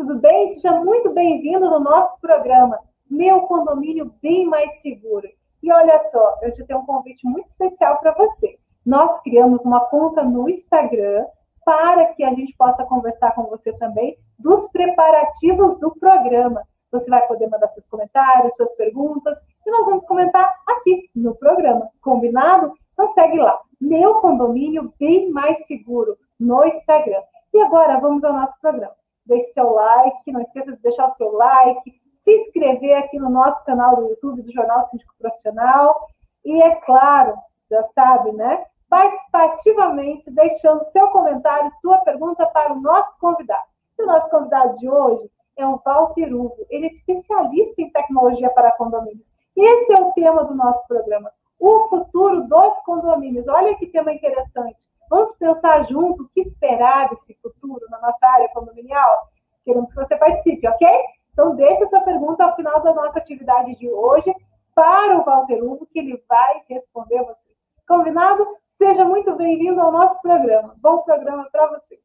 tudo bem? Seja muito bem-vindo no nosso programa Meu Condomínio Bem Mais Seguro. E olha só, eu já tenho um convite muito especial para você. Nós criamos uma conta no Instagram para que a gente possa conversar com você também dos preparativos do programa. Você vai poder mandar seus comentários, suas perguntas, e nós vamos comentar aqui no programa. Combinado? Então segue lá, Meu Condomínio Bem Mais Seguro, no Instagram. E agora vamos ao nosso programa. Deixe seu like, não esqueça de deixar o seu like, se inscrever aqui no nosso canal do YouTube do Jornal Síndico Profissional. E é claro, já sabe, né? Participativamente, deixando seu comentário, sua pergunta para o nosso convidado. E o nosso convidado de hoje é o Walter Hugo. Ele é especialista em tecnologia para condomínios. E esse é o tema do nosso programa, o futuro dos condomínios. Olha que tema interessante. Vamos pensar junto o que esperar desse futuro na nossa área condominial? Queremos que você participe, ok? Então, deixe a sua pergunta ao final da nossa atividade de hoje para o Walter Hugo, que ele vai responder você. Combinado? Seja muito bem-vindo ao nosso programa. Bom programa para você.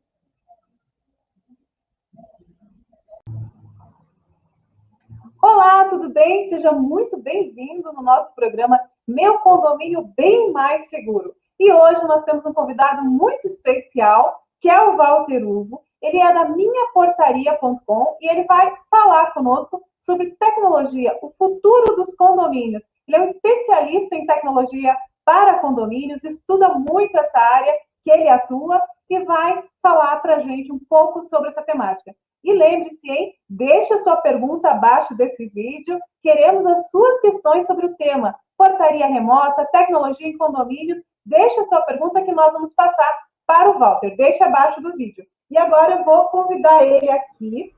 Olá, tudo bem? Seja muito bem-vindo no nosso programa Meu Condomínio Bem Mais Seguro. E hoje nós temos um convidado muito especial, que é o Walter Hugo. Ele é da minhaportaria.com e ele vai falar conosco sobre tecnologia, o futuro dos condomínios. Ele é um especialista em tecnologia para condomínios, estuda muito essa área que ele atua e vai falar para a gente um pouco sobre essa temática. E lembre-se, hein? Deixe a sua pergunta abaixo desse vídeo. Queremos as suas questões sobre o tema portaria remota, tecnologia em condomínios. Deixe a sua pergunta que nós vamos passar para o Walter. Deixe abaixo do vídeo. E agora eu vou convidar ele aqui.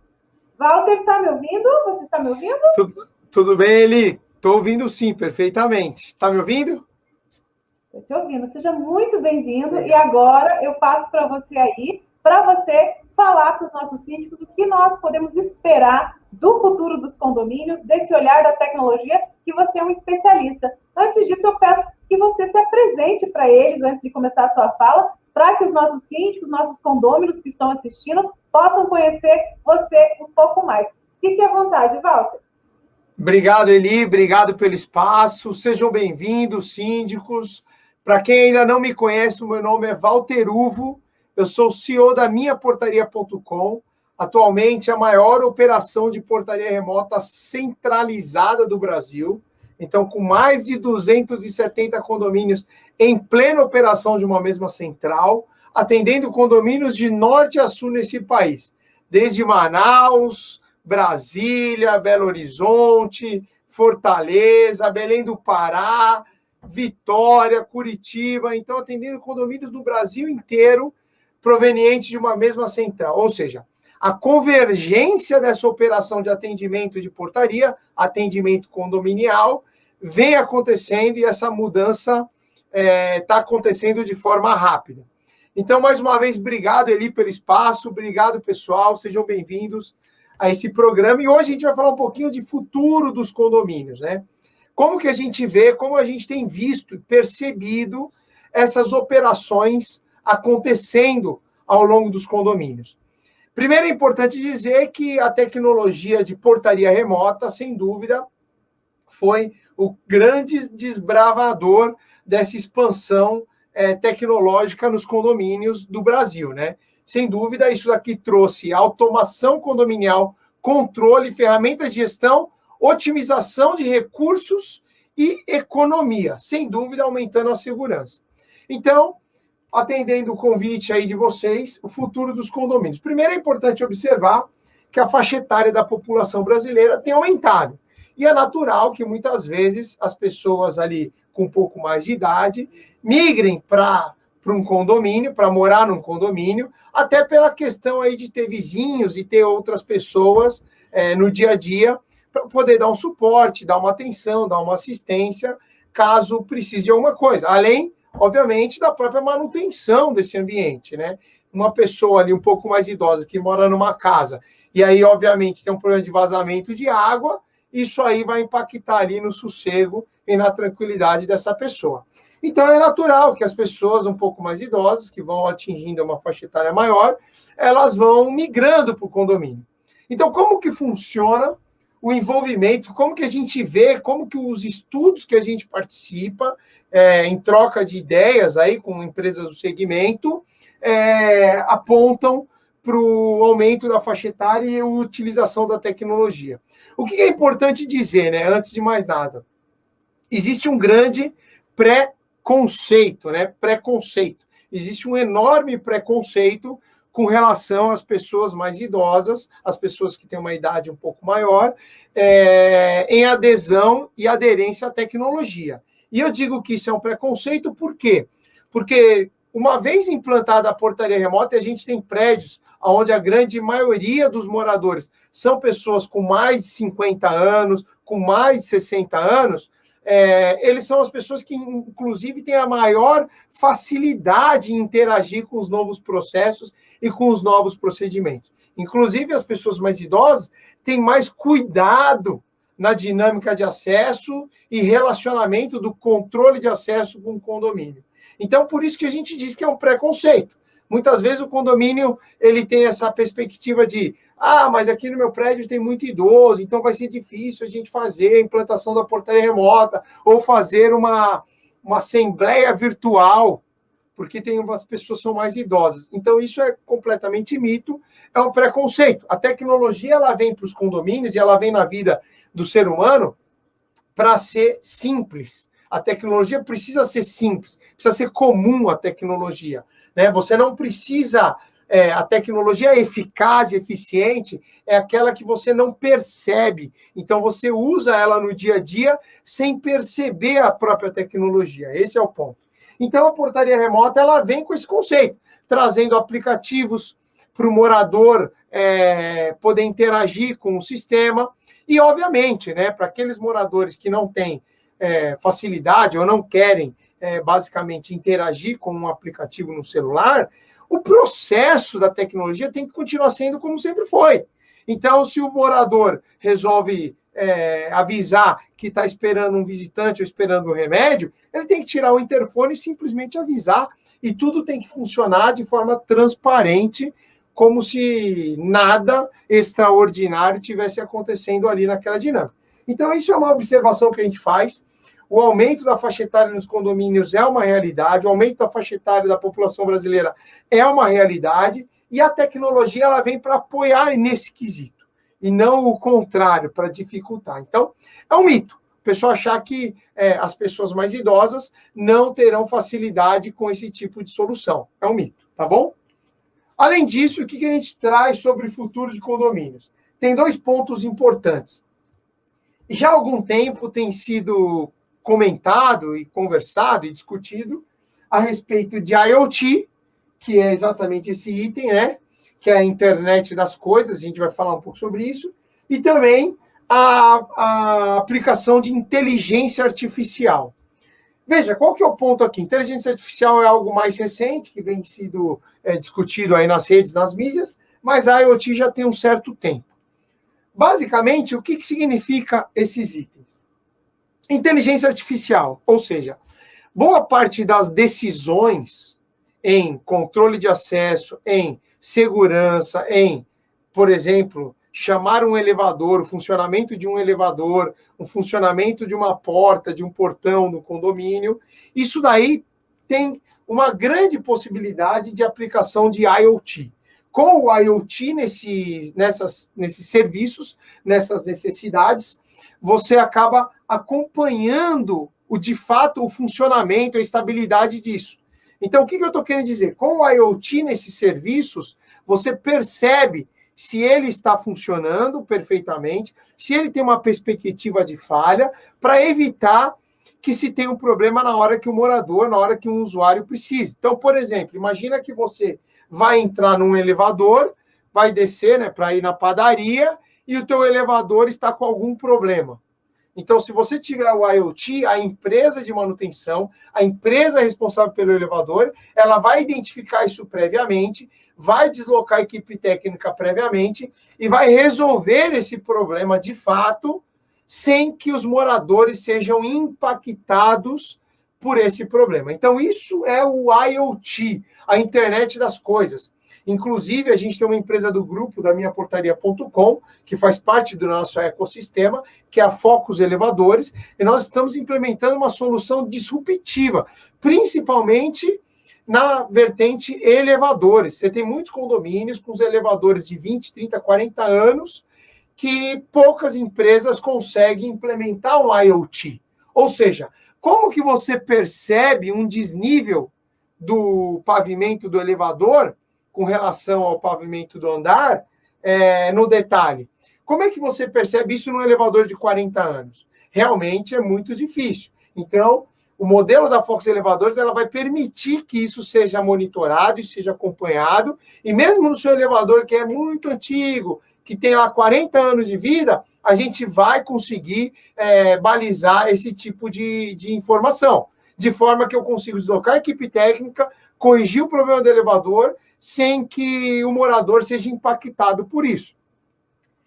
Walter, está me ouvindo? Você está me ouvindo? Tudo bem, Eli? Estou ouvindo sim, perfeitamente. Está me ouvindo? Estou te ouvindo. Seja muito bem-vindo. E agora eu passo para você aí, para você falar para os nossos síndicos o que nós podemos esperar do futuro dos condomínios, desse olhar da tecnologia, que você é um especialista. Antes disso, eu peço que você se apresente para eles, antes de começar a sua fala, para que os nossos síndicos, nossos condôminos que estão assistindo, possam conhecer você um pouco mais. Fique à vontade, Walter. Obrigado, Eli. Obrigado pelo espaço. Sejam bem-vindos, síndicos. Para quem ainda não me conhece, o meu nome é Walter Hugo. Eu sou o CEO da minhaportaria.com, atualmente a maior operação de portaria remota centralizada do Brasil. Então, com mais de 270 condomínios em plena operação de uma mesma central, atendendo condomínios de norte a sul nesse país, desde Manaus, Brasília, Belo Horizonte, Fortaleza, Belém do Pará, Vitória, Curitiba. Então, atendendo condomínios do Brasil inteiro, provenientes de uma mesma central. Ou seja, a convergência dessa operação de atendimento de portaria, atendimento condominial, vem acontecendo e essa mudança está acontecendo de forma rápida. Então, mais uma vez, obrigado, Eli, pelo espaço, obrigado, pessoal, sejam bem-vindos a esse programa. E hoje a gente vai falar um pouquinho de futuro dos condomínios, né? Como que a gente vê, como a gente tem visto, percebido essas operações acontecendo ao longo dos condomínios. Primeiro, é importante dizer que a tecnologia de portaria remota, sem dúvida, foi o grande desbravador dessa expansão tecnológica nos condomínios do Brasil, né? Sem dúvida, isso daqui trouxe automação condominial, controle, ferramentas de gestão, otimização de recursos e economia, sem dúvida, aumentando a segurança. Então, atendendo o convite aí de vocês, o futuro dos condomínios. Primeiro, é importante observar que a faixa etária da população brasileira tem aumentado. E é natural que, muitas vezes, as pessoas ali com um pouco mais de idade migrem para um condomínio, para morar num condomínio, até pela questão aí de ter vizinhos e ter outras pessoas no dia a dia, para poder dar um suporte, dar uma atenção, dar uma assistência, caso precise de alguma coisa. Além, obviamente, da própria manutenção desse ambiente, né? Uma pessoa ali um pouco mais idosa que mora numa casa, e aí, obviamente, tem um problema de vazamento de água, isso aí vai impactar ali no sossego e na tranquilidade dessa pessoa. Então, é natural que as pessoas um pouco mais idosas, que vão atingindo uma faixa etária maior, elas vão migrando para o condomínio. Então, como que funciona o envolvimento, como que a gente vê, como que os estudos que a gente participa, em troca de ideias aí com empresas do segmento, apontam para o aumento da faixa etária e a utilização da tecnologia. O que é importante dizer, né, antes de mais nada? Existe um grande preconceito, né? Preconceito. Existe um enorme preconceito com relação às pessoas mais idosas, as pessoas que têm uma idade um pouco maior, em adesão e aderência à tecnologia. E eu digo que isso é um preconceito, por quê? Porque uma vez implantada a portaria remota, a gente tem prédios onde a grande maioria dos moradores são pessoas com mais de 50 anos, com mais de 60 anos, eles são as pessoas que, inclusive, têm a maior facilidade em interagir com os novos processos e com os novos procedimentos. Inclusive, as pessoas mais idosas têm mais cuidado na dinâmica de acesso e relacionamento do controle de acesso com o condomínio. Então, por isso que a gente diz que é um preconceito. Muitas vezes o condomínio ele tem essa perspectiva de mas aqui no meu prédio tem muito idoso, então vai ser difícil a gente fazer a implantação da portaria remota ou fazer uma assembleia virtual, porque tem umas pessoas que são mais idosas. Então, isso é completamente mito, é um preconceito. A tecnologia ela vem para os condomínios e ela vem na vida do ser humano para ser simples. A tecnologia precisa ser simples, precisa ser comum a tecnologia. Né? Você não precisa... a tecnologia eficaz e eficiente é aquela que você não percebe. Então, você usa ela no dia a dia sem perceber a própria tecnologia. Esse é o ponto. Então, a portaria remota ela vem com esse conceito, trazendo aplicativos para o morador poder interagir com o sistema. E, obviamente, né, para aqueles moradores que não têm facilidade ou não querem, basicamente, interagir com um aplicativo no celular, o processo da tecnologia tem que continuar sendo como sempre foi. Então, se o morador resolve avisar que está esperando um visitante ou esperando um remédio, ele tem que tirar o interfone e simplesmente avisar, e tudo tem que funcionar de forma transparente, como se nada extraordinário tivesse acontecendo ali naquela dinâmica. Então, isso é uma observação que a gente faz. O aumento da faixa etária nos condomínios é uma realidade, o aumento da faixa etária da população brasileira é uma realidade, e a tecnologia ela vem para apoiar nesse quesito, e não o contrário, para dificultar. Então, é um mito. O pessoal achar que as pessoas mais idosas não terão facilidade com esse tipo de solução. É um mito, tá bom? Além disso, o que a gente traz sobre o futuro de condomínios? Tem 2 pontos importantes. Já há algum tempo tem sido comentado e conversado e discutido a respeito de IoT, que é exatamente esse item, né? Que é a internet das coisas, a gente vai falar um pouco sobre isso, e também a aplicação de inteligência artificial. Veja, qual que é o ponto aqui? Inteligência artificial é algo mais recente, que vem sido discutido aí nas redes, nas mídias, mas a IoT já tem um certo tempo. Basicamente, o que significa esses itens? Inteligência artificial, ou seja, boa parte das decisões em controle de acesso, em segurança, em, por exemplo, chamar um elevador, o funcionamento de um elevador, o funcionamento de uma porta, de um portão no condomínio, isso daí tem uma grande possibilidade de aplicação de IoT. Com o IoT nesses serviços, nessas necessidades, você acaba acompanhando de fato o funcionamento, a estabilidade disso. Então, o que eu estou querendo dizer? Com o IoT nesses serviços, você percebe se ele está funcionando perfeitamente, se ele tem uma perspectiva de falha, para evitar que se tenha um problema na hora que o morador, na hora que um usuário precise. Então, por exemplo, imagina que você vai entrar num elevador, vai descer, né, para ir na padaria, e o teu elevador está com algum problema. Então, se você tiver o IoT, a empresa de manutenção, a empresa responsável pelo elevador, ela vai identificar isso previamente, vai deslocar a equipe técnica previamente e vai resolver esse problema de fato, sem que os moradores sejam impactados por esse problema. Então, isso é o IoT, a internet das coisas. Inclusive, a gente tem uma empresa do grupo da minhaportaria.com, que faz parte do nosso ecossistema, que é a Focus Elevadores, e nós estamos implementando uma solução disruptiva, principalmente na vertente elevadores. Você tem muitos condomínios com os elevadores de 20, 30, 40 anos, que poucas empresas conseguem implementar um IoT. Ou seja, como que você percebe um desnível do pavimento do elevador com relação ao pavimento do andar, no detalhe? Como é que você percebe isso num elevador de 40 anos? Realmente é muito difícil. Então, o modelo da Focus Elevadores, ela vai permitir que isso seja monitorado e seja acompanhado, e mesmo no seu elevador que é muito antigo, que tem lá 40 anos de vida, a gente vai conseguir balizar esse tipo de informação, de forma que eu consigo deslocar a equipe técnica, corrigir o problema do elevador, sem que o morador seja impactado por isso.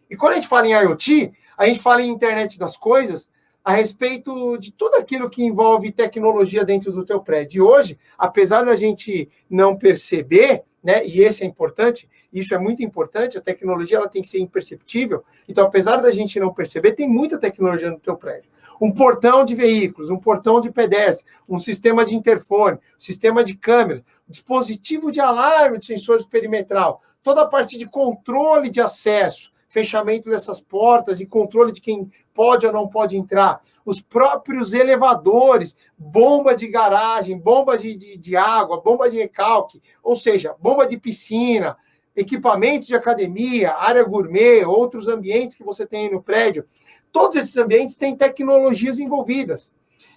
E quando a gente fala em IoT, a gente fala em internet das coisas, a respeito de tudo aquilo que envolve tecnologia dentro do teu prédio. E hoje, apesar da gente não perceber, né, e esse é importante, isso é muito importante, a tecnologia ela tem que ser imperceptível, então, apesar da gente não perceber, tem muita tecnologia no teu prédio. Um portão de veículos, um portão de pedestre, um sistema de interfone, sistema de câmera, dispositivo de alarme de sensores perimetral, toda a parte de controle de acesso, fechamento dessas portas e controle de quem pode ou não pode entrar, os próprios elevadores, bomba de garagem, bomba de água, bomba de recalque, ou seja, bomba de piscina, equipamentos de academia, área gourmet, outros ambientes que você tem no prédio, todos esses ambientes têm tecnologias envolvidas.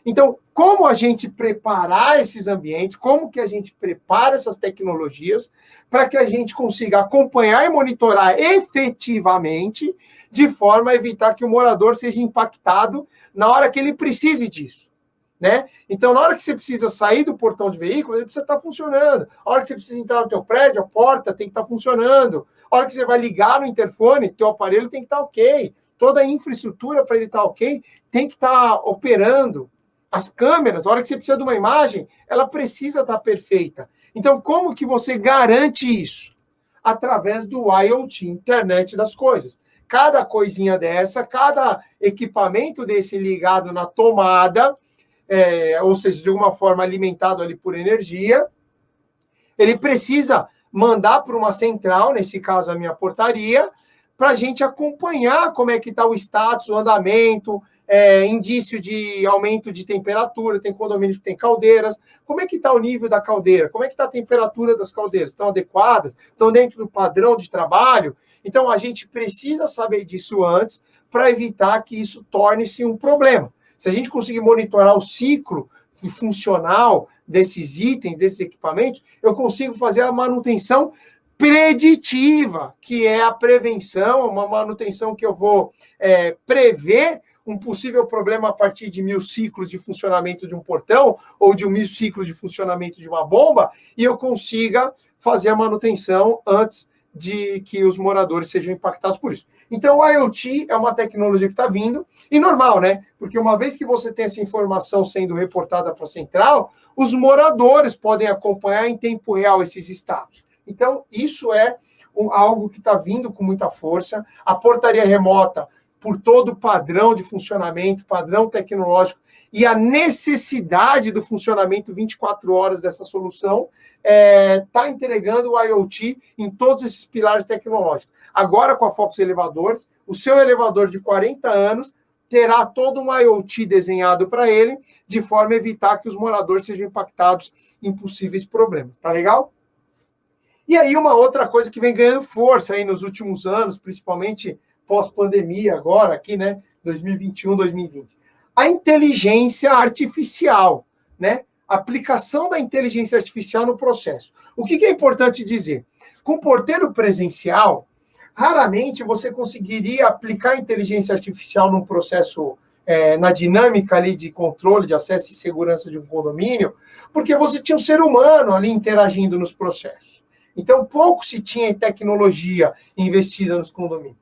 Então, como a gente preparar esses ambientes, como que a gente prepara essas tecnologias para que a gente consiga acompanhar e monitorar efetivamente, de forma a evitar que o morador seja impactado na hora que ele precise disso, né? Então, na hora que você precisa sair do portão de veículo, ele precisa estar funcionando. A hora que você precisa entrar no teu prédio, a porta tem que estar funcionando. A hora que você vai ligar no interfone, teu aparelho tem que estar ok. Toda a infraestrutura para ele estar ok tem que estar operando. As câmeras, a hora que você precisa de uma imagem, ela precisa estar perfeita. Então, como que você garante isso? Através do IoT, internet das coisas. Cada coisinha dessa, cada equipamento desse ligado na tomada, ou seja, de alguma forma alimentado ali por energia, ele precisa mandar para uma central, nesse caso a minha portaria, para a gente acompanhar como é que está o status, o andamento, indício de aumento de temperatura, tem condomínios que tem caldeiras, como é que está o nível da caldeira, como é que está a temperatura das caldeiras, estão adequadas, estão dentro do padrão de trabalho? Então, a gente precisa saber disso antes para evitar que isso torne-se um problema. Se a gente conseguir monitorar o ciclo funcional desses itens, desses equipamentos, eu consigo fazer a manutenção preditiva, que é a prevenção, uma manutenção que eu vou prever um possível problema a partir de 1000 ciclos de funcionamento de um portão ou de 1000 ciclos de funcionamento de uma bomba, e eu consiga fazer a manutenção antes de que os moradores sejam impactados por isso. Então, o IoT é uma tecnologia que está vindo, e normal, né? Porque uma vez que você tem essa informação sendo reportada para a central, os moradores podem acompanhar em tempo real esses estados. Então, isso é algo que está vindo com muita força. A portaria remota, por todo o padrão de funcionamento, padrão tecnológico, e a necessidade do funcionamento 24 horas dessa solução, está entregando o IoT em todos esses pilares tecnológicos. Agora, com a Focus Elevadores, o seu elevador de 40 anos terá todo um IoT desenhado para ele, de forma a evitar que os moradores sejam impactados em possíveis problemas. Tá legal? E aí, uma outra coisa que vem ganhando força aí nos últimos anos, principalmente pós-pandemia agora, aqui, né, 2021, 2020. A inteligência artificial, né? A aplicação da inteligência artificial no processo. O que é importante dizer? Com porteiro presencial, raramente você conseguiria aplicar a inteligência artificial num processo, na dinâmica ali de controle, de acesso e segurança de um condomínio, porque você tinha um ser humano ali interagindo nos processos. Então, pouco se tinha em tecnologia investida nos condomínios.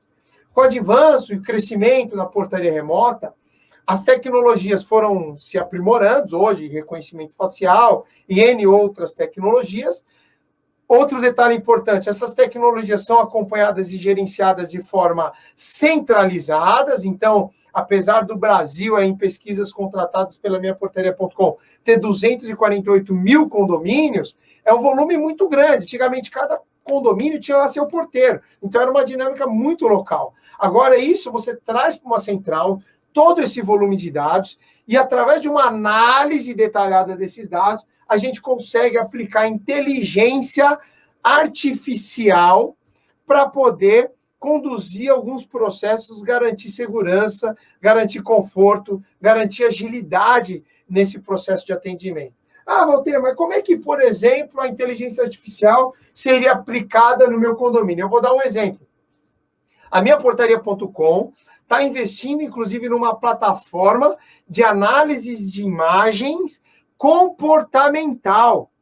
Com o avanço e o crescimento da portaria remota, As tecnologias foram se aprimorando, hoje, reconhecimento facial e N outras tecnologias. Outro detalhe importante, essas tecnologias são acompanhadas e gerenciadas de forma centralizadas, então, apesar do Brasil, em pesquisas contratadas pela minhaportaria.com, ter 248 mil condomínios, é um volume muito grande. Antigamente, cada condomínio tinha lá seu porteiro, então era uma dinâmica muito local. Agora, isso você traz para uma central, todo esse volume de dados, e através de uma análise detalhada desses dados, a gente consegue aplicar inteligência artificial para poder conduzir alguns processos, garantir segurança, garantir conforto, garantir agilidade nesse processo de atendimento. Ah, Walter, mas como é que, por exemplo, a inteligência artificial seria aplicada no meu condomínio? Eu vou dar um exemplo. A minhaportaria.com está investindo, inclusive, numa plataforma de análises de imagens comportamental.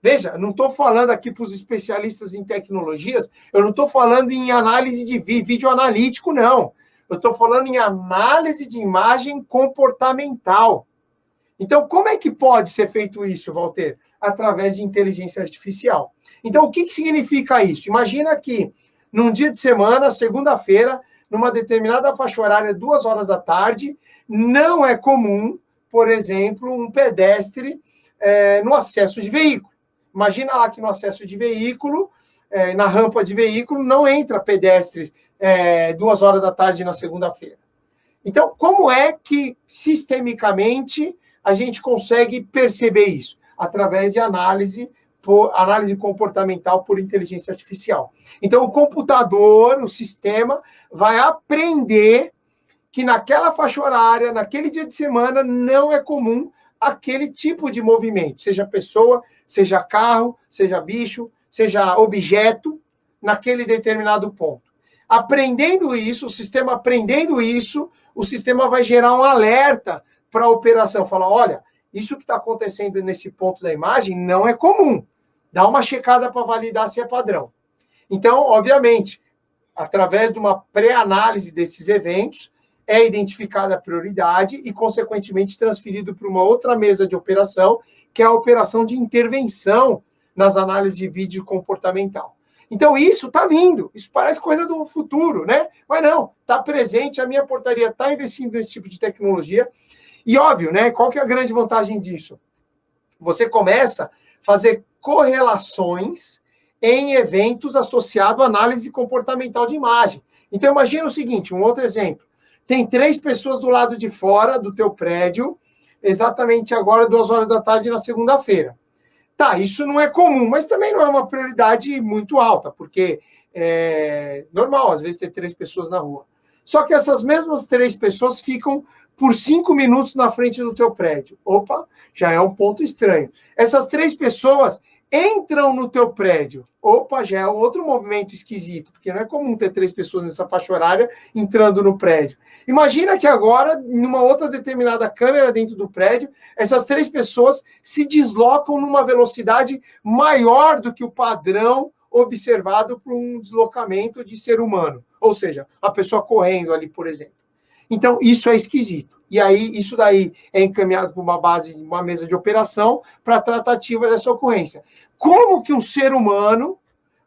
Veja, não estou falando aqui para os especialistas em tecnologias, eu não estou falando em análise de vídeo analítico, não. Eu estou falando em análise de imagem comportamental. Então, como é que pode ser feito isso, Walter? Através de inteligência artificial. Então, o que significa isso? Imagina que, num dia de semana, segunda-feira, numa determinada faixa horária, 2 horas da tarde, não é comum, por exemplo, um pedestre no acesso de veículo. Imagina lá que no acesso de veículo, na rampa de veículo, não entra pedestre 2 horas da tarde na segunda-feira. Então, como é que, sistemicamente, a gente consegue perceber isso? Através de análise comportamental por inteligência artificial. Então, o computador, o sistema, vai aprender que naquela faixa horária, naquele dia de semana, não é comum aquele tipo de movimento, seja pessoa, seja carro, seja bicho, seja objeto, naquele determinado ponto. Aprendendo isso, o sistema aprendendo isso, o sistema vai gerar um alerta para a operação. Falar, olha, isso que está acontecendo nesse ponto da imagem não é comum. Dá uma checada para validar se é padrão. Então, obviamente, através de uma pré-análise desses eventos, é identificada a prioridade e, consequentemente, transferido para uma outra mesa de operação, que é a operação de intervenção nas análises de vídeo comportamental. Então, isso está vindo. Isso parece coisa do futuro, né? Mas não, está presente, a minha portaria está investindo nesse tipo de tecnologia. E, óbvio, né? Qual que é a grande vantagem disso? Você começa a fazer correlações em eventos associados à análise comportamental de imagem. Então, imagina o seguinte, um outro exemplo. Tem 3 pessoas do lado de fora do teu prédio, exatamente agora, 2 horas da tarde, na segunda-feira. Tá, isso não é comum, mas também não é uma prioridade muito alta, porque é normal, às vezes, ter 3 pessoas na rua. Só que essas mesmas 3 pessoas ficam por 5 minutos na frente do teu prédio. Opa, já é um ponto estranho. Essas 3 pessoas entram no teu prédio. Opa, já é um outro movimento esquisito, porque não é comum ter 3 pessoas nessa faixa horária entrando no prédio. Imagina que agora, numa outra determinada câmera dentro do prédio, essas 3 pessoas se deslocam numa velocidade maior do que o padrão observado por um deslocamento de ser humano. Ou seja, a pessoa correndo ali, por exemplo. Então, isso é esquisito. E aí, isso daí é encaminhado para uma base, uma mesa de operação para a tratativa dessa ocorrência. Como que um ser humano,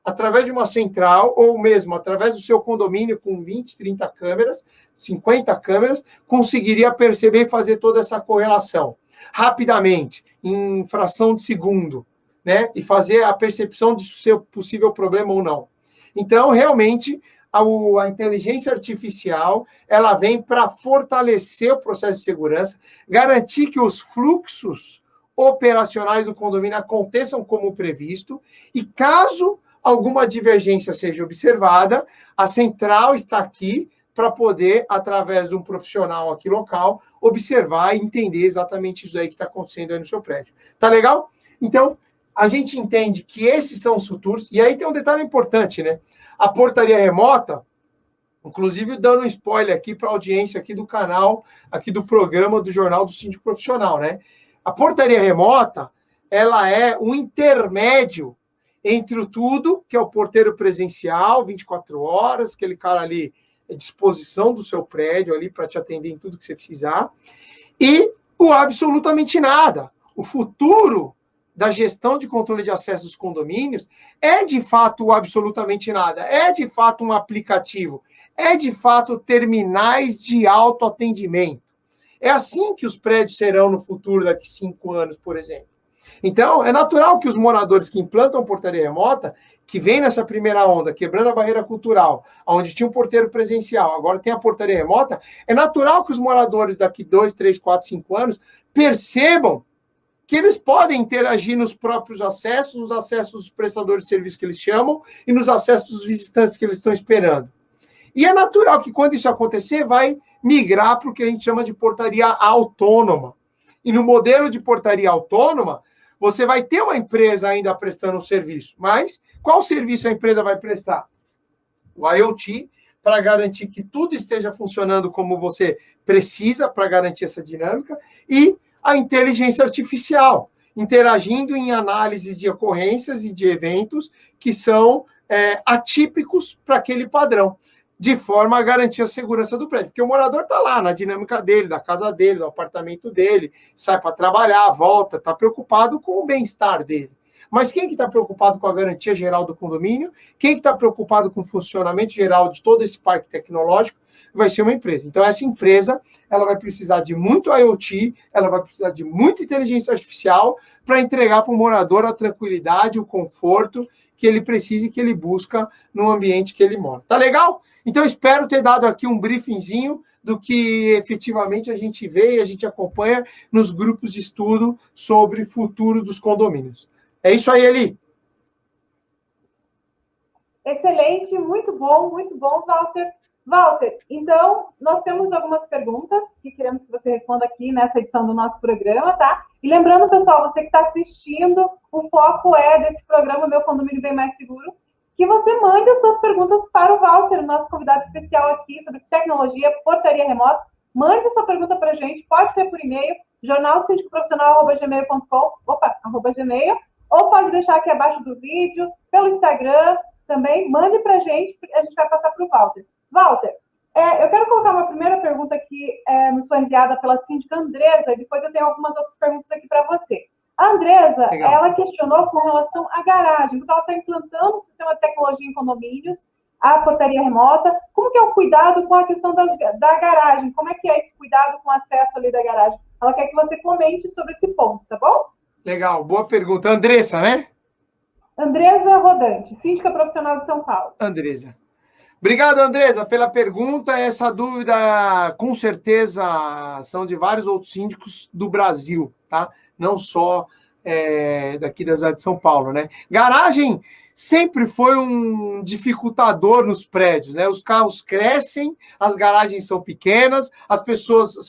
através de uma central, ou mesmo através do seu condomínio com 20, 30 câmeras, 50 câmeras, conseguiria perceber e fazer toda essa correlação rapidamente, em fração de segundo, né? E fazer a percepção de seu possível problema ou não. Então, realmente, a inteligência artificial, ela vem para fortalecer o processo de segurança, garantir que os fluxos operacionais do condomínio aconteçam como previsto, e caso alguma divergência seja observada, a central está aqui para poder, através de um profissional aqui local, observar e entender exatamente isso aí que está acontecendo aí no seu prédio. Tá legal? Então, a gente entende que esses são os futuros, e aí tem um detalhe importante, né? A portaria remota, inclusive dando um spoiler aqui para a audiência aqui do canal, aqui do programa do Jornal do Síndico Profissional, né? A portaria remota, ela é um intermédio entre o tudo, que é o porteiro presencial, 24 horas, aquele cara ali disposição do seu prédio ali para te atender em tudo que você precisar. E o absolutamente nada. O futuro da gestão de controle de acesso dos condomínios é, de fato, o absolutamente nada. É, de fato, um aplicativo. É, de fato, terminais de autoatendimento. É assim que os prédios serão no futuro, daqui 5 anos, por exemplo. Então, é natural que os moradores que implantam portaria remota, que vem nessa primeira onda, quebrando a barreira cultural, onde tinha um porteiro presencial, agora tem a portaria remota, é natural que os moradores daqui 2, 3, 4, 5 anos percebam que eles podem interagir nos próprios acessos, nos acessos dos prestadores de serviço que eles chamam e nos acessos dos visitantes que eles estão esperando. E é natural que, quando isso acontecer, vai migrar para o que a gente chama de portaria autônoma. E no modelo de portaria autônoma, você vai ter uma empresa ainda prestando um serviço, mas qual serviço a empresa vai prestar? O IoT, para garantir que tudo esteja funcionando como você precisa para garantir essa dinâmica, e a inteligência artificial, interagindo em análise de ocorrências e de eventos que são atípicos para aquele padrão, de forma a garantir a segurança do prédio. Porque o morador está lá, na dinâmica dele, da casa dele, do apartamento dele, sai para trabalhar, volta, está preocupado com o bem-estar dele. Mas quem que está preocupado com a garantia geral do condomínio? Quem que está preocupado com o funcionamento geral de todo esse parque tecnológico? Vai ser uma empresa. Então, essa empresa, ela vai precisar de muito IoT, ela vai precisar de muita inteligência artificial para entregar para o morador a tranquilidade, o conforto que ele precisa e que ele busca no ambiente que ele mora. Tá legal? Então, espero ter dado aqui um briefingzinho do que efetivamente a gente vê e a gente acompanha nos grupos de estudo sobre o futuro dos condomínios. É isso aí, Eli. Excelente, muito bom, Walter. Walter, então, nós temos algumas perguntas que queremos que você responda aqui nessa edição do nosso programa, tá? E lembrando, pessoal, você que está assistindo, o foco desse programa, Meu Condomínio Bem Mais Seguro, que você mande as suas perguntas para o Walter, nosso convidado especial aqui sobre tecnologia, portaria remota. Mande a sua pergunta para a gente, pode ser por e-mail, jornalsindicoprofissional@gmail, ou pode deixar aqui abaixo do vídeo, pelo Instagram também, mande para a gente vai passar para o Walter. Walter, eu quero colocar uma primeira pergunta que nos foi enviada pela síndica Andresa, e depois eu tenho algumas outras perguntas aqui para você. A Andresa, ela questionou com relação à garagem, porque ela está implantando um sistema de tecnologia em condomínios, a portaria remota. Como que é o cuidado com a questão da garagem? Como é que é esse cuidado com o acesso ali da garagem? Ela quer que você comente sobre esse ponto, tá bom? Legal, boa pergunta. Andressa, né? Andresa Rodante, síndica profissional de São Paulo. Andresa. Obrigado, Andresa, pela pergunta. Essa dúvida, com certeza, são de vários outros síndicos do Brasil, tá? Não só daqui da cidade de São Paulo, né? Garagem sempre foi um dificultador nos prédios, né? Os carros crescem, as garagens são pequenas, as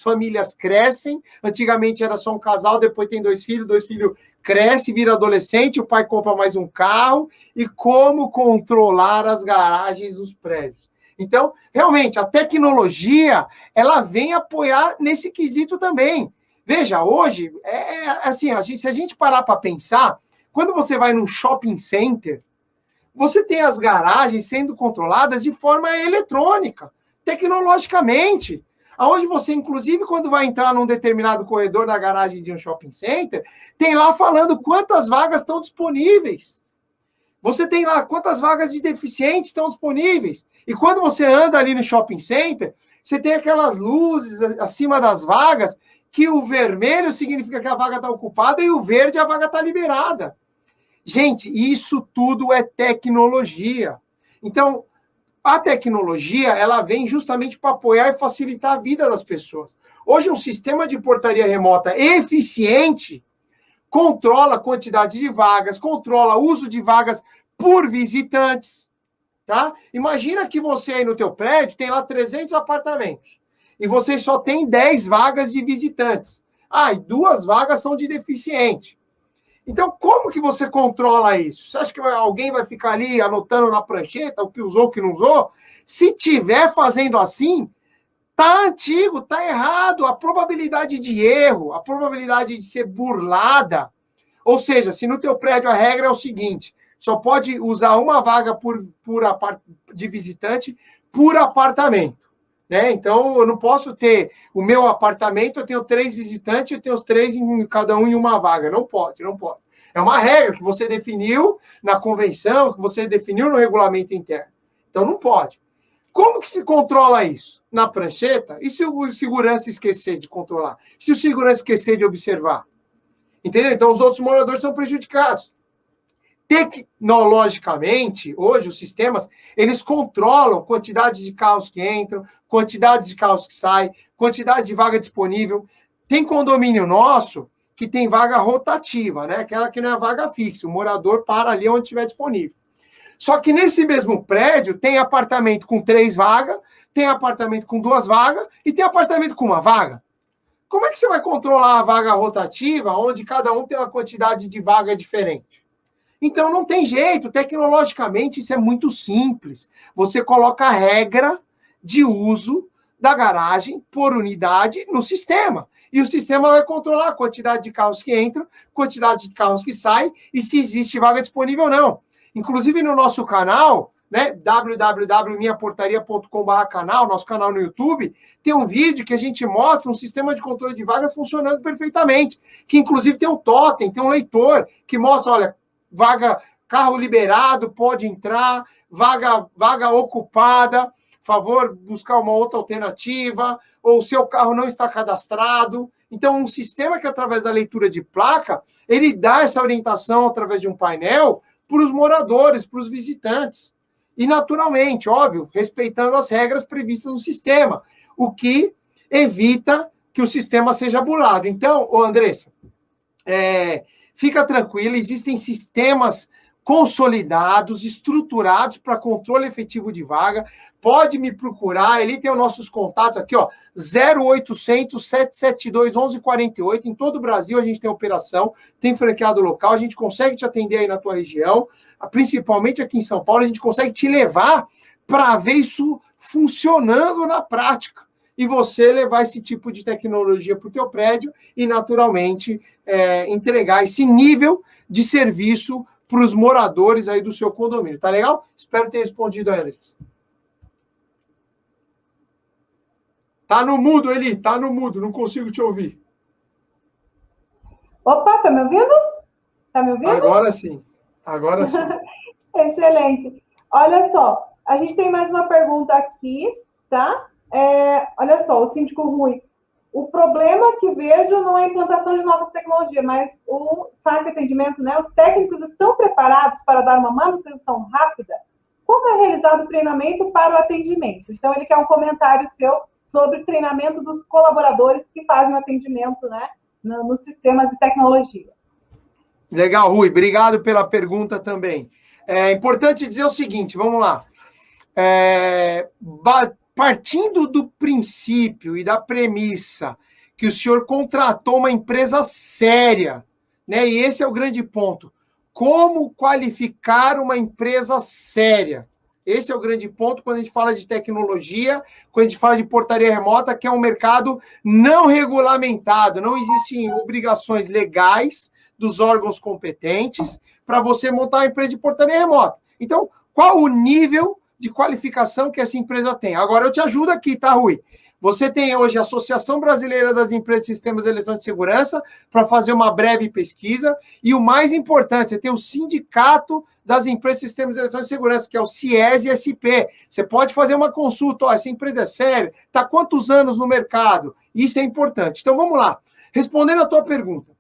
famílias crescem. Antigamente era só um casal, depois tem 2 filhos cresce, vira adolescente, o pai compra mais um carro. E como controlar as garagens nos prédios? Então, realmente, a tecnologia, ela vem apoiar nesse quesito também. Veja, hoje, assim, se a gente parar para pensar, quando você vai num shopping center, você tem as garagens sendo controladas de forma eletrônica, tecnologicamente, aonde você, inclusive, quando vai entrar num determinado corredor da garagem de um shopping center, tem lá falando quantas vagas estão disponíveis. Você tem lá quantas vagas de deficiente estão disponíveis. E quando você anda ali no shopping center, você tem aquelas luzes acima das vagas, que o vermelho significa que a vaga está ocupada e o verde a vaga está liberada. Gente, isso tudo é tecnologia. Então, a tecnologia, ela vem justamente para apoiar e facilitar a vida das pessoas. Hoje, um sistema de portaria remota eficiente controla a quantidade de vagas, controla o uso de vagas por visitantes, tá? Imagina que você aí no teu prédio tem lá 300 apartamentos e você só tem 10 vagas de visitantes. E 2 vagas são de deficiente. Então, como que você controla isso? Você acha que alguém vai ficar ali anotando na prancheta o que usou, o que não usou? Se tiver fazendo assim, tá antigo, tá errado. A probabilidade de erro, a probabilidade de ser burlada, ou seja, se no teu prédio a regra é o seguinte, só pode usar uma vaga de visitante por apartamento. Né? Então, eu não posso ter o meu apartamento, eu tenho 3 visitantes, eu tenho os 3, cada um em uma vaga. Não pode, não pode. É uma regra que você definiu na convenção, que você definiu no regulamento interno. Então, não pode. Como que se controla isso? Na prancheta? E se o segurança esquecer de controlar? Se o segurança esquecer de observar? Entendeu? Então, os outros moradores são prejudicados. Tecnologicamente, hoje, os sistemas, eles controlam quantidade de carros que entram, quantidade de carros que saem, quantidade de vaga disponível. Tem condomínio nosso que tem vaga rotativa, né? Aquela que não é vaga fixa. O morador para ali onde estiver disponível. Só que nesse mesmo prédio tem apartamento com 3 vagas, tem apartamento com 2 vagas e tem apartamento com 1 vaga. Como é que você vai controlar a vaga rotativa, onde cada um tem uma quantidade de vaga diferente? Então, não tem jeito. Tecnologicamente, isso é muito simples. Você coloca a regra de uso da garagem por unidade no sistema. E o sistema vai controlar a quantidade de carros que entram, quantidade de carros que saem e se existe vaga disponível ou não. Inclusive, no nosso canal, né, www.minhaportaria.com/canal, nosso canal no YouTube, tem um vídeo que a gente mostra um sistema de controle de vagas funcionando perfeitamente, que inclusive tem um totem, tem um leitor, que mostra, olha, vaga, carro liberado, pode entrar, vaga ocupada, favor buscar uma outra alternativa, ou seu carro não está cadastrado. Então, um sistema que, através da leitura de placa, ele dá essa orientação através de um painel para os moradores, para os visitantes. E, naturalmente, óbvio, respeitando as regras previstas no sistema, o que evita que o sistema seja burlado. Então, Andressa, fica tranquila, existem sistemas consolidados, estruturados para controle efetivo de vaga. Pode me procurar, ele tem os nossos contatos aqui, ó, 0800 772 1148. Em todo o Brasil a gente tem operação, tem franqueado local, a gente consegue te atender aí na tua região, principalmente aqui em São Paulo, a gente consegue te levar para ver isso funcionando na prática. E você levar esse tipo de tecnologia para o teu prédio e, naturalmente, entregar esse nível de serviço para os moradores aí do seu condomínio. Tá legal? Espero ter respondido a eles. Tá no mudo, Eli, tá no mudo, não consigo te ouvir. Opa, tá me ouvindo? Tá me ouvindo? Agora sim, agora sim. Excelente. Olha só, a gente tem mais uma pergunta aqui, tá? Olha só, o síndico Rui, o problema que vejo não é a implantação de novas tecnologias, mas o SAP atendimento, né? Os técnicos estão preparados para dar uma manutenção rápida? Como é realizado o treinamento para o atendimento? Então, ele quer um comentário seu sobre o treinamento dos colaboradores que fazem o atendimento, né, nos sistemas de tecnologia. Legal, Rui, obrigado pela pergunta também. É importante dizer o seguinte, vamos lá. Partindo do princípio e da premissa que o senhor contratou uma empresa séria, né? E esse é o grande ponto. Como qualificar uma empresa séria? Esse é o grande ponto quando a gente fala de tecnologia, quando a gente fala de portaria remota, que é um mercado não regulamentado, não existem obrigações legais dos órgãos competentes para você montar uma empresa de portaria remota. Então, qual o nível de qualificação que essa empresa tem? Agora, eu te ajudo aqui, tá, Rui? Você tem hoje a Associação Brasileira das Empresas de Sistemas Eletrônicos de Segurança para fazer uma breve pesquisa. E o mais importante, você tem o Sindicato das Empresas de Sistemas Eletrônicos de Segurança, que é o CIES-SP. Você pode fazer uma consulta, ó, essa empresa é séria, está há quantos anos no mercado? Isso é importante. Então, vamos lá. Respondendo a tua pergunta.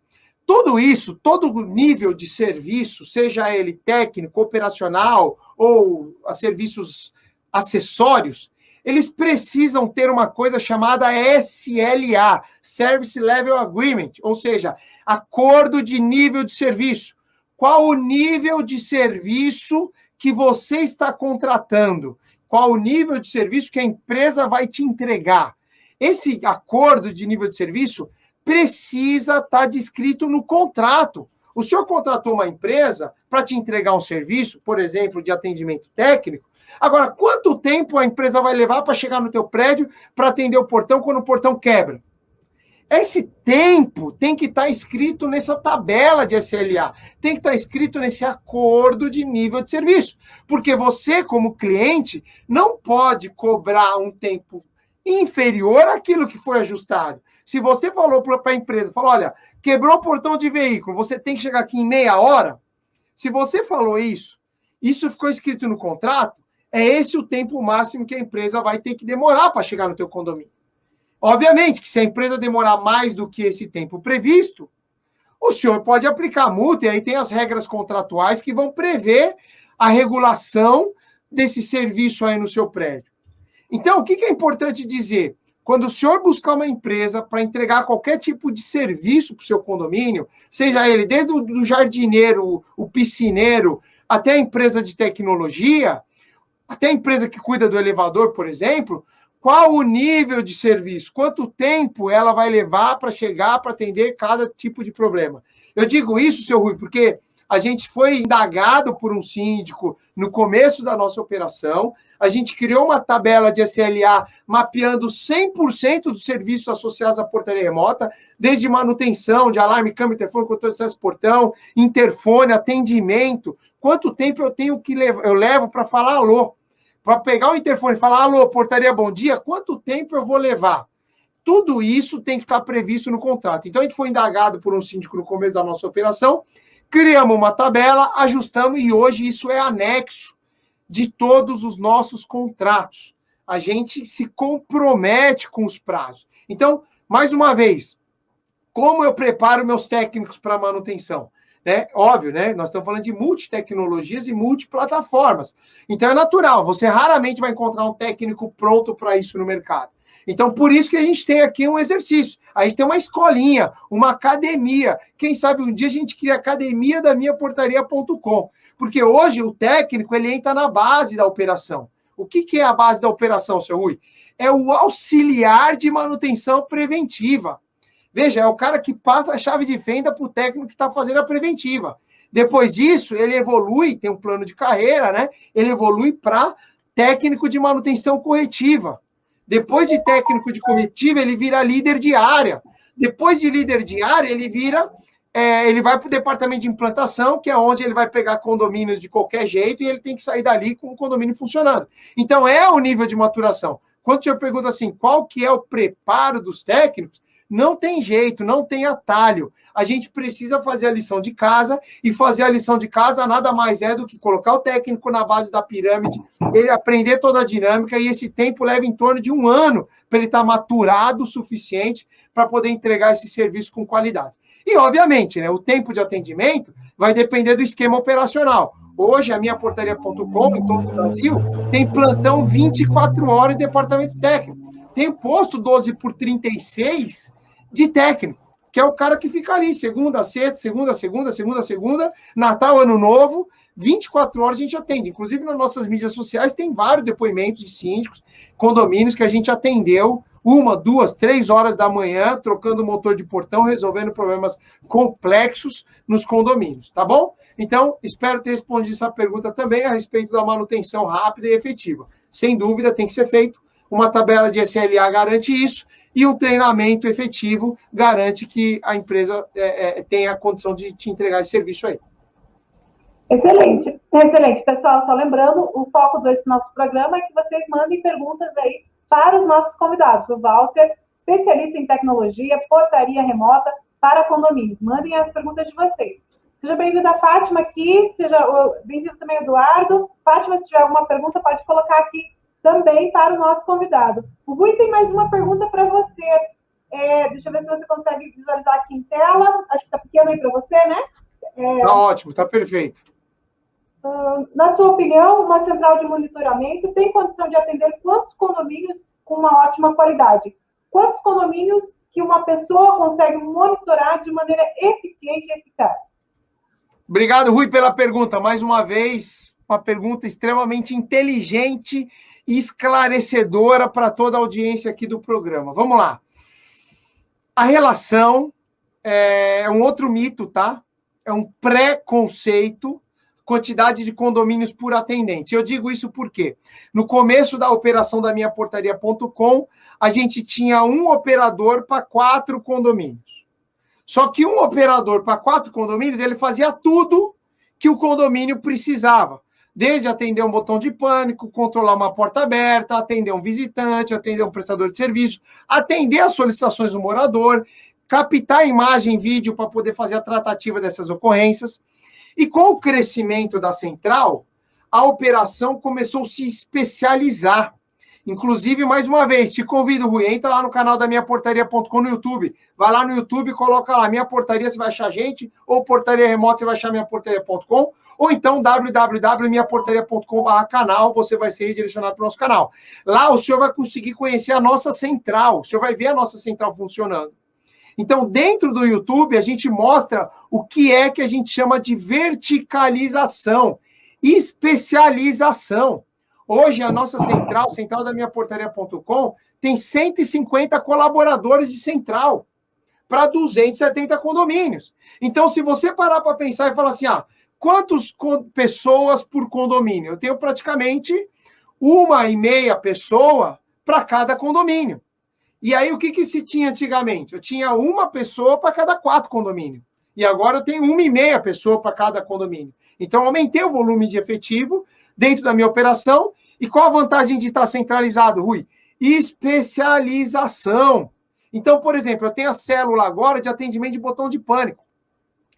Tudo isso, todo nível de serviço, seja ele técnico, operacional ou a serviços acessórios, eles precisam ter uma coisa chamada SLA, Service Level Agreement, ou seja, acordo de nível de serviço. Qual o nível de serviço que você está contratando? Qual o nível de serviço que a empresa vai te entregar? Esse acordo de nível de serviço precisa estar descrito no contrato. O senhor contratou uma empresa para te entregar um serviço, por exemplo, de atendimento técnico. Agora, quanto tempo a empresa vai levar para chegar no teu prédio para atender o portão quando o portão quebra? Esse tempo tem que estar escrito nessa tabela de SLA, tem que estar escrito nesse acordo de nível de serviço, porque você, como cliente, não pode cobrar um tempo inferior àquilo que foi ajustado. Se você falou para a empresa, falou, olha, quebrou o portão de veículo, você tem que chegar aqui em meia hora, se você falou isso, isso ficou escrito no contrato, é esse o tempo máximo que a empresa vai ter que demorar para chegar no teu condomínio. Obviamente que se a empresa demorar mais do que esse tempo previsto, o senhor pode aplicar multa, e aí tem as regras contratuais que vão prever a regulação desse serviço aí no seu prédio. Então, o que é importante dizer? Quando o senhor buscar uma empresa para entregar qualquer tipo de serviço para o seu condomínio, seja ele desde o jardineiro, o piscineiro, até a empresa de tecnologia, até a empresa que cuida do elevador, por exemplo, qual o nível de serviço? Quanto tempo ela vai levar para chegar para atender cada tipo de problema? Eu digo isso, seu Rui, porque a gente foi indagado por um síndico no começo da nossa operação, a gente criou uma tabela de SLA mapeando 100% dos serviços associados à portaria remota, desde manutenção de alarme, câmera, interfone, controle de acesso portão, interfone, atendimento. Quanto tempo eu levo para falar alô? Para pegar o interfone e falar, alô, portaria, bom dia, quanto tempo eu vou levar? Tudo isso tem que estar previsto no contrato. Então, a gente foi indagado por um síndico no começo da nossa operação, criamos uma tabela, ajustamos, e hoje isso é anexo de todos os nossos contratos. A gente se compromete com os prazos. Então, mais uma vez, como eu preparo meus técnicos para manutenção? Né? Óbvio, né? Nós estamos falando de multitecnologias e multiplataformas. Então, é natural. Você raramente vai encontrar um técnico pronto para isso no mercado. Então, por isso que a gente tem aqui um exercício. A gente tem uma escolinha, uma academia. Quem sabe um dia a gente cria a academia da minhaportaria.com. Porque hoje o técnico, ele entra na base da operação. O que é a base da operação, seu Rui? É o auxiliar de manutenção preventiva. Veja, é o cara que passa a chave de fenda para o técnico que está fazendo a preventiva. Depois disso, ele evolui, tem um plano de carreira, né? Ele evolui para técnico de manutenção corretiva. Depois de técnico de corretiva, ele vira líder de área. Depois de líder de área, ele vai para o departamento de implantação, que é onde ele vai pegar condomínios de qualquer jeito e ele tem que sair dali com o condomínio funcionando. Então, é o nível de maturação. Quando o senhor pergunta assim, qual que é o preparo dos técnicos, não tem jeito, não tem atalho. A gente precisa fazer a lição de casa, e fazer a lição de casa nada mais é do que colocar o técnico na base da pirâmide, ele aprender toda a dinâmica, e esse tempo leva em torno de 1 ano para ele estar maturado o suficiente para poder entregar esse serviço com qualidade. E, obviamente, né, o tempo de atendimento vai depender do esquema operacional. Hoje, a minhaportaria.com, em todo o Brasil, tem plantão 24 horas em departamento técnico. Tem posto 12x36 de técnico, que é o cara que fica ali, segunda, sexta, segunda, Natal, Ano Novo, 24 horas a gente atende. Inclusive, nas nossas mídias sociais, tem vários depoimentos de síndicos, condomínios que a gente atendeu 1, 2, 3 horas da manhã, trocando o motor de portão, resolvendo problemas complexos nos condomínios, tá bom? Então, espero ter respondido essa pergunta também a respeito da manutenção rápida e efetiva. Sem dúvida, tem que ser feito. Uma tabela de SLA garante isso, e um treinamento efetivo garante que a empresa tenha a condição de te entregar esse serviço aí. Excelente, excelente. Pessoal, só lembrando, o foco desse nosso programa é que vocês mandem perguntas aí para os nossos convidados. O Walter, especialista em tecnologia, portaria remota para condomínios. Mandem as perguntas de vocês. Seja bem-vindo a Fátima aqui, seja bem-vindo também Eduardo. Fátima, se tiver alguma pergunta, pode colocar aqui também para o nosso convidado. O Rui tem mais uma pergunta para você. Deixa eu ver se você consegue visualizar aqui em tela. Acho que está pequeno aí para você, né? Está ótimo, está perfeito. Na sua opinião, uma central de monitoramento tem condição de atender quantos condomínios com uma ótima qualidade? Quantos condomínios que uma pessoa consegue monitorar de maneira eficiente e eficaz? Obrigado, Rui, pela pergunta. Mais uma vez, uma pergunta extremamente inteligente e esclarecedora para toda a audiência aqui do programa. Vamos lá. A relação é um outro mito, tá? É um preconceito quantidade de condomínios por atendente. Eu digo isso porque no começo da operação da minhaportaria.com, a gente tinha um operador para 4 condomínios. Só que um operador para 4 condomínios, ele fazia tudo que o condomínio precisava. Desde atender um botão de pânico, controlar uma porta aberta, atender um visitante, atender um prestador de serviço, atender as solicitações do morador, captar imagem e vídeo para poder fazer a tratativa dessas ocorrências. E com o crescimento da central, a operação começou a se especializar. Inclusive, mais uma vez, te convido, Rui, entra lá no canal da minhaportaria.com no YouTube. Vai lá no YouTube, coloca lá Minha Portaria, você vai achar a gente, ou Portaria Remota, você vai achar minhaportaria.com, ou então www.minhaportaria.com/canal, você vai ser redirecionado para o nosso canal. Lá o senhor vai conseguir conhecer a nossa central, o senhor vai ver a nossa central funcionando. Então, dentro do YouTube, a gente mostra o que é que a gente chama de verticalização, especialização. Hoje, a nossa central da minhaportaria.com, tem 150 colaboradores de central para 270 condomínios. Então, se você parar para pensar e falar assim, quantas pessoas por condomínio? Eu tenho praticamente 1,5 pessoa para cada condomínio. E aí, o que se tinha antigamente? Eu tinha 1 pessoa para cada 4 condomínios. E agora eu tenho 1,5 pessoa para cada condomínio. Então, eu aumentei o volume de efetivo dentro da minha operação. E qual a vantagem de estar centralizado, Rui? Especialização. Então, por exemplo, eu tenho a célula agora de atendimento de botão de pânico.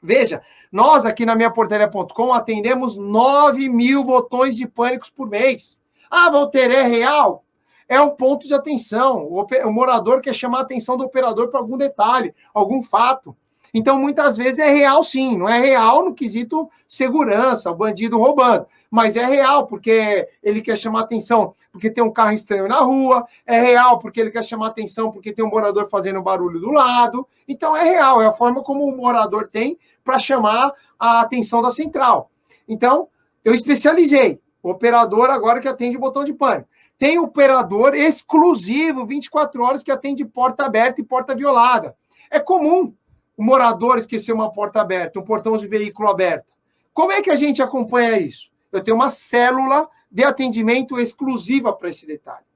Veja, nós aqui na minhaportaria.com atendemos 9.000 botões de pânicos por mês. Walter, é real? É um ponto de atenção. O morador quer chamar a atenção do operador para algum detalhe, algum fato. Então, muitas vezes é real sim, não é real no quesito segurança, o bandido roubando, mas é real porque ele quer chamar atenção porque tem um carro estranho na rua, é real porque ele quer chamar atenção porque tem um morador fazendo barulho do lado. Então, é real, é a forma como o morador tem para chamar a atenção da central. Então, eu especializei o operador agora que atende o botão de pânico. Tem operador exclusivo, 24 horas, que atende porta aberta e porta violada. É comum o morador esquecer uma porta aberta, um portão de veículo aberto. Como é que a gente acompanha isso? Eu tenho uma célula de atendimento exclusiva para esse detalhe.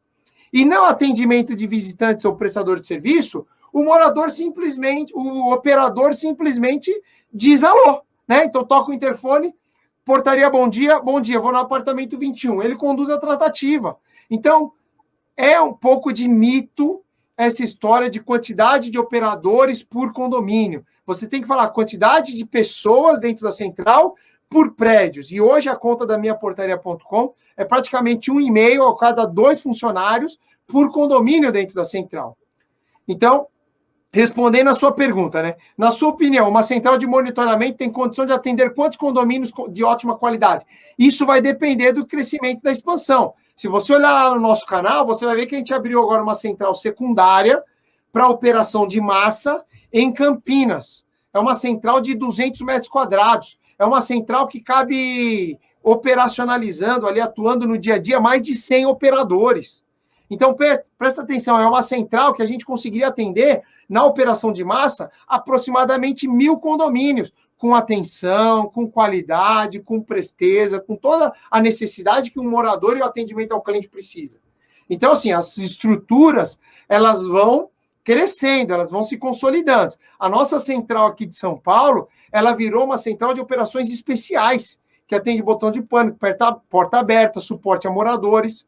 E não atendimento de visitantes ou prestador de serviço, o operador simplesmente diz alô, né? Então toca o interfone, portaria, bom dia, vou no apartamento 21. Ele conduz a tratativa. Então, é um pouco de mito essa história de quantidade de operadores por condomínio. Você tem que falar quantidade de pessoas dentro da central por prédios. E hoje a conta da minhaportaria.com é praticamente 1,5 a cada 2 funcionários por condomínio dentro da central. Então, respondendo a sua pergunta, né? Na sua opinião, uma central de monitoramento tem condição de atender quantos condomínios de ótima qualidade? Isso vai depender do crescimento da expansão. Se você olhar lá no nosso canal, você vai ver que a gente abriu agora uma central secundária para operação de massa em Campinas. É uma central de 200 metros quadrados. É uma central que cabe operacionalizando, ali atuando no dia a dia, mais de 100 operadores. Então, presta atenção, é uma central que a gente conseguiria atender, na operação de massa, aproximadamente 1.000 condomínios, com atenção, com qualidade, com presteza, com toda a necessidade que um morador e o atendimento ao cliente precisa. Então, assim, as estruturas, elas vão crescendo, elas vão se consolidando. A nossa central aqui de São Paulo, ela virou uma central de operações especiais, que atende botão de pânico, porta aberta, suporte a moradores.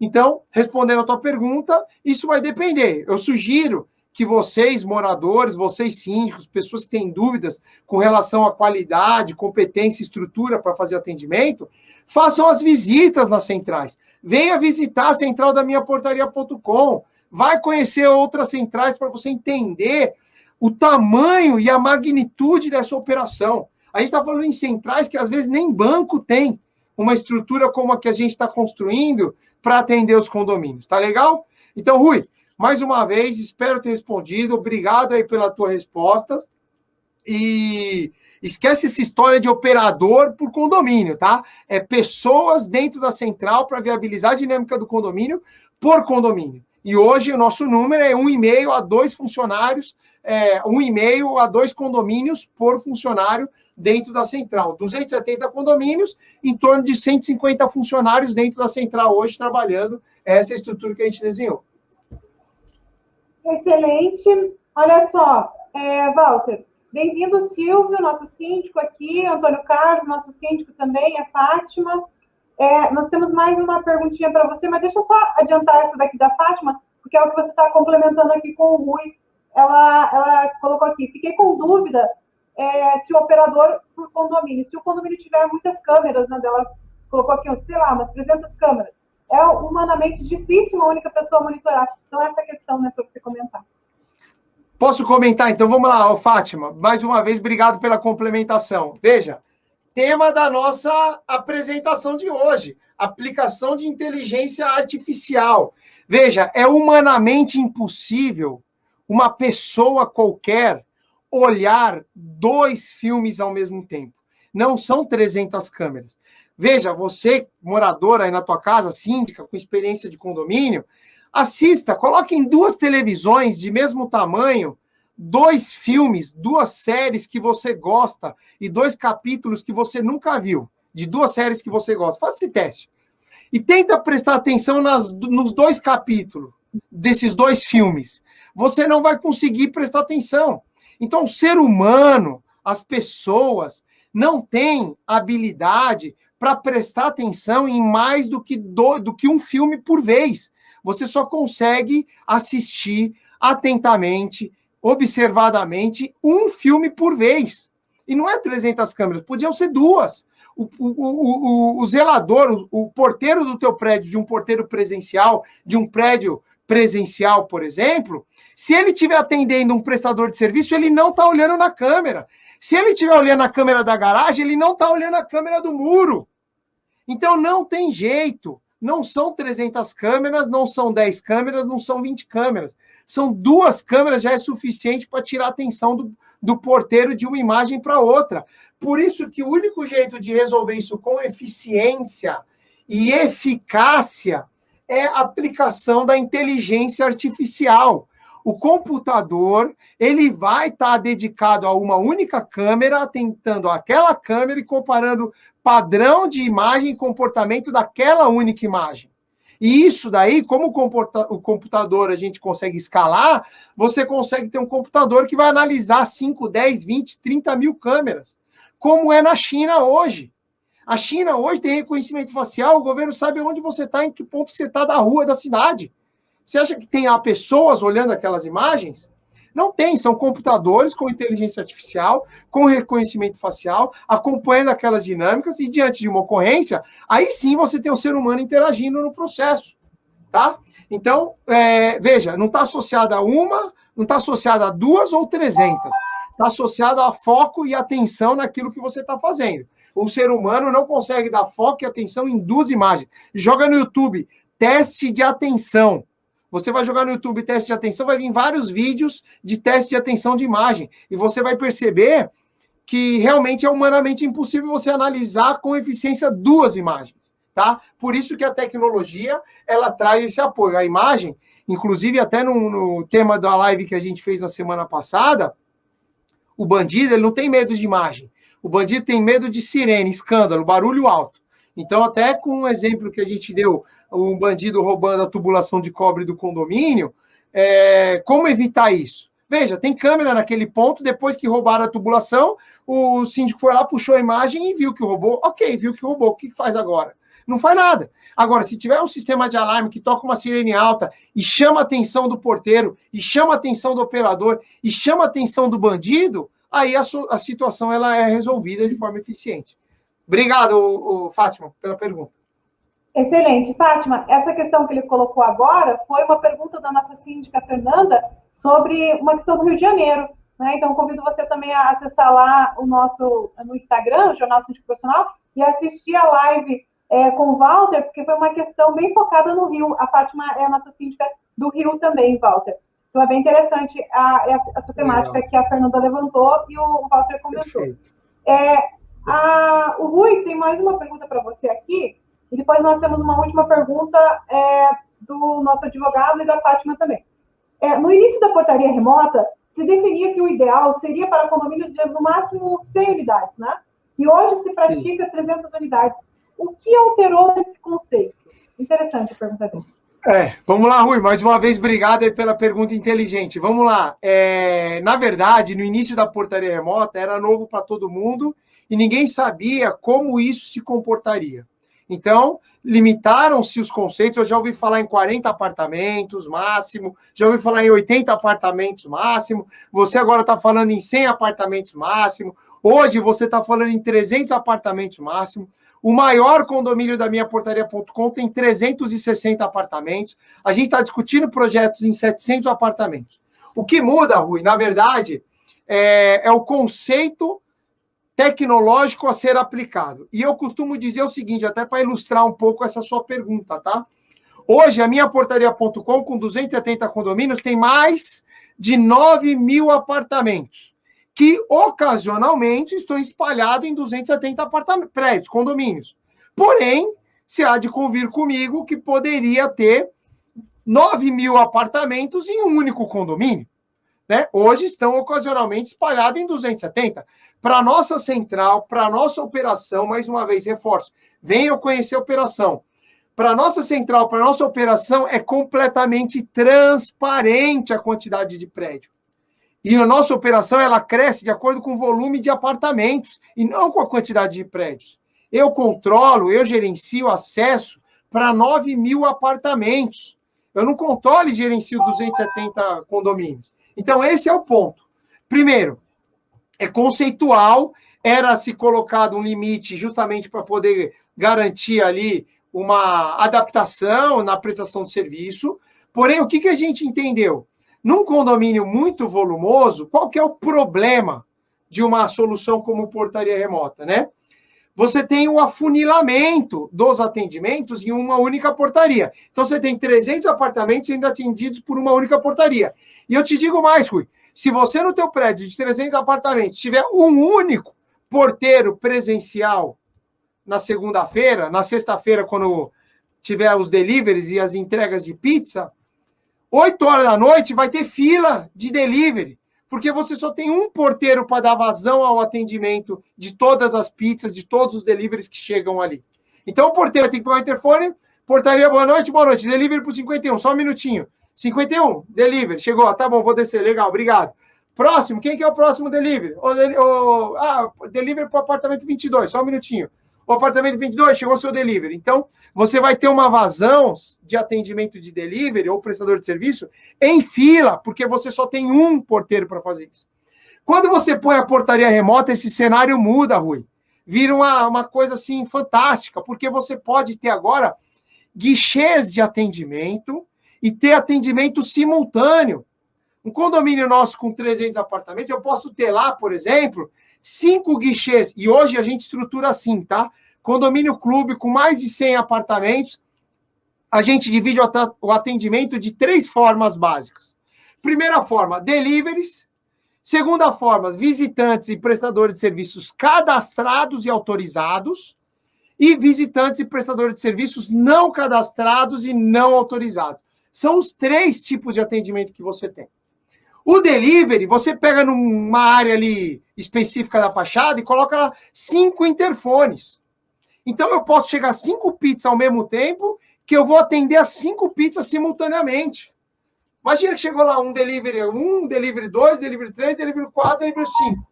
Então, respondendo a tua pergunta, isso vai depender. Eu sugiro que vocês, moradores, vocês síndicos, pessoas que têm dúvidas com relação à qualidade, competência e estrutura para fazer atendimento, façam as visitas nas centrais. Venha visitar a central da minhaportaria.com. Vai conhecer outras centrais para você entender o tamanho e a magnitude dessa operação. A gente está falando em centrais que às vezes nem banco tem uma estrutura como a que a gente está construindo para atender os condomínios. Tá legal? Então, Rui, mais uma vez, espero ter respondido. Obrigado aí pelas tuas respostas. E esquece essa história de operador por condomínio, tá? É pessoas dentro da central para viabilizar a dinâmica do condomínio por condomínio. E hoje o nosso número é 1,5 a 2 funcionários, 1,5 a 2 condomínios por funcionário dentro da central. 270 condomínios, em torno de 150 funcionários dentro da central hoje trabalhando. Essa é a estrutura que a gente desenhou. Excelente. Olha só, Walter, bem-vindo, Silvio, nosso síndico aqui, Antônio Carlos, nosso síndico também, a Fátima. Nós temos mais uma perguntinha para você, mas deixa eu só adiantar essa daqui da Fátima, porque é o que você está complementando aqui com o Rui. Ela colocou aqui, fiquei com dúvida se o operador por condomínio, se o condomínio tiver muitas câmeras, né, ela colocou aqui, sei lá, umas 300 câmeras, é humanamente difícil uma única pessoa monitorar. Então, essa questão, né, para você comentar. Posso comentar? Então, vamos lá, Fátima. Mais uma vez, obrigado pela complementação. Veja, tema da nossa apresentação de hoje, aplicação de inteligência artificial. Veja, é humanamente impossível uma pessoa qualquer olhar 2 filmes ao mesmo tempo. Não são 300 câmeras. Veja, você, morador aí na tua casa, síndica, com experiência de condomínio, assista, coloque em 2 televisões de mesmo tamanho, 2 filmes, 2 séries que você gosta e 2 capítulos que você nunca viu, de 2 séries que você gosta. Faça esse teste. E tenta prestar atenção nos 2 capítulos desses 2 filmes. Você não vai conseguir prestar atenção. Então, o ser humano, as pessoas, não têm habilidade para prestar atenção em mais do que um filme por vez. Você só consegue assistir atentamente, observadamente, um filme por vez. E não é 300 câmeras, podiam ser 2. O zelador, o porteiro do teu prédio, de um porteiro presencial, de um prédio presencial, por exemplo, se ele estiver atendendo um prestador de serviço, ele não está olhando na câmera. Se ele estiver olhando a câmera da garagem, ele não está olhando a câmera do muro. Então, não tem jeito. Não são 300 câmeras, não são 10 câmeras, não são 20 câmeras. São 2 câmeras, já é suficiente para tirar a atenção do porteiro de uma imagem para outra. Por isso que o único jeito de resolver isso com eficiência e eficácia é a aplicação da inteligência artificial. O computador, ele vai estar dedicado a uma única câmera, atentando aquela câmera e comparando padrão de imagem e comportamento daquela única imagem. E isso daí, como o computador a gente consegue escalar, você consegue ter um computador que vai analisar 5, 10, 20, 30 mil câmeras, como é na China hoje. A China hoje tem reconhecimento facial, o governo sabe onde você está, em que ponto que você está da rua, da cidade. Você acha que tem lá pessoas olhando aquelas imagens? Não tem, são computadores com inteligência artificial, com reconhecimento facial, acompanhando aquelas dinâmicas e diante de uma ocorrência, aí sim você tem um ser humano interagindo no processo, tá? Então, veja, não está associada a uma, não está associada a 2 ou 300, está associado a foco e atenção naquilo que você está fazendo. O ser humano não consegue dar foco e atenção em 2 imagens. Joga no YouTube, teste de atenção. Você vai jogar no YouTube teste de atenção, vai vir vários vídeos de teste de atenção de imagem. E você vai perceber que realmente é humanamente impossível você analisar com eficiência 2 imagens, tá? Por isso que a tecnologia, ela traz esse apoio. A imagem, inclusive até no tema da live que a gente fez na semana passada, o bandido, ele não tem medo de imagem. O bandido tem medo de sirene, escândalo, barulho alto. Então, até com um exemplo que a gente deu, um bandido roubando a tubulação de cobre do condomínio, como evitar isso? Veja, tem câmera naquele ponto, depois que roubaram a tubulação, o síndico foi lá, puxou a imagem e viu que roubou. Ok, viu que roubou, o que faz agora? Não faz nada. Agora, se tiver um sistema de alarme que toca uma sirene alta e chama a atenção do porteiro, e chama a atenção do operador, e chama a atenção do bandido, aí a situação ela é resolvida de forma eficiente. Obrigado, Fátima, pela pergunta. Excelente. Fátima, essa questão que ele colocou agora foi uma pergunta da nossa síndica Fernanda sobre uma questão do Rio de Janeiro. Né? Então, convido você também a acessar lá no Instagram, o Jornal Síndico Profissional, e assistir a live com o Walter, porque foi uma questão bem focada no Rio. A Fátima é a nossa síndica do Rio também, Walter. Então, é bem interessante essa temática que a Fernanda levantou e o Walter comentou. O Rui tem mais uma pergunta para você aqui, e depois nós temos uma última pergunta do nosso advogado e da Fátima também. No início da portaria remota, se definia que o ideal seria para condomínios de, no máximo, 100 unidades, né? E hoje se pratica 300 unidades. O que alterou esse conceito? Interessante a pergunta dele. Vamos lá, Rui. Mais uma vez, obrigado aí pela pergunta inteligente. Vamos lá. Na verdade, no início da portaria remota, era novo para todo mundo e ninguém sabia como isso se comportaria. Então, limitaram-se os conceitos. Eu já ouvi falar em 40 apartamentos máximo, já ouvi falar em 80 apartamentos máximo. Você agora está falando em 100 apartamentos máximo. Hoje, você está falando em 300 apartamentos máximo. O maior condomínio da minha portaria.com tem 360 apartamentos. A gente está discutindo projetos em 700 apartamentos. O que muda, Rui, na verdade, é o conceito tecnológico a ser aplicado. E eu costumo dizer o seguinte, até para ilustrar um pouco essa sua pergunta, tá? Hoje, a minha portaria.com, com 270 condomínios, tem mais de 9 mil apartamentos, que ocasionalmente estão espalhados em 270 prédios, condomínios. Porém, você há de convir comigo que poderia ter 9 mil apartamentos em um único condomínio, né? Hoje estão ocasionalmente espalhados em 270. Para a nossa central, para a nossa operação, mais uma vez, reforço, venham conhecer a operação. Para a nossa central, para a nossa operação, é completamente transparente a quantidade de prédio. E a nossa operação, ela cresce de acordo com o volume de apartamentos e não com a quantidade de prédios. Eu controlo, eu gerencio acesso para 9 mil apartamentos. Eu não controlo e gerencio 270 condomínios. Então, esse é o ponto. Primeiro, é conceitual, era se colocado um limite justamente para poder garantir ali uma adaptação na prestação de serviço. Porém, o que a gente entendeu? Num condomínio muito volumoso, qual que é o problema de uma solução como portaria remota, né? Você tem o afunilamento dos atendimentos em uma única portaria. Então, você tem 300 apartamentos sendo atendidos por uma única portaria. E eu te digo mais, Rui, se você no teu prédio de 300 apartamentos tiver um único porteiro presencial na segunda-feira, na sexta-feira, quando tiver os deliveries e as entregas de pizza, 8 horas da noite vai ter fila de delivery, porque você só tem um porteiro para dar vazão ao atendimento de todas as pizzas, de todos os deliveries que chegam ali. Então, o porteiro tem que pegar o interfone, portaria, boa noite, delivery para o 51, só um minutinho. 51, delivery, chegou, tá bom, vou descer, legal, obrigado. Próximo, quem que é o próximo delivery? Delivery para o apartamento 22, só um minutinho. O apartamento 22, chegou o seu delivery. Então, você vai ter uma vazão de atendimento de delivery ou prestador de serviço em fila, porque você só tem um porteiro para fazer isso. Quando você põe a portaria remota, esse cenário muda, Rui. Vira uma coisa assim fantástica, porque você pode ter agora guichês de atendimento e ter atendimento simultâneo. Um condomínio nosso com 300 apartamentos, eu posso ter lá, por exemplo, 5 guichês, e hoje a gente estrutura assim, tá? Condomínio clube com mais de 100 apartamentos, a gente divide o atendimento de 3 formas básicas. Primeira forma, deliveries. Segunda forma, visitantes e prestadores de serviços cadastrados e autorizados. E visitantes e prestadores de serviços não cadastrados e não autorizados. São os 3 tipos de atendimento que você tem. O delivery, você pega numa área ali específica da fachada e coloca lá 5 interfones. Então, eu posso chegar a 5 pizzas ao mesmo tempo, que eu vou atender as 5 pizzas simultaneamente. Imagina que chegou lá um delivery 1, delivery 2, delivery 3, delivery 4, delivery 5.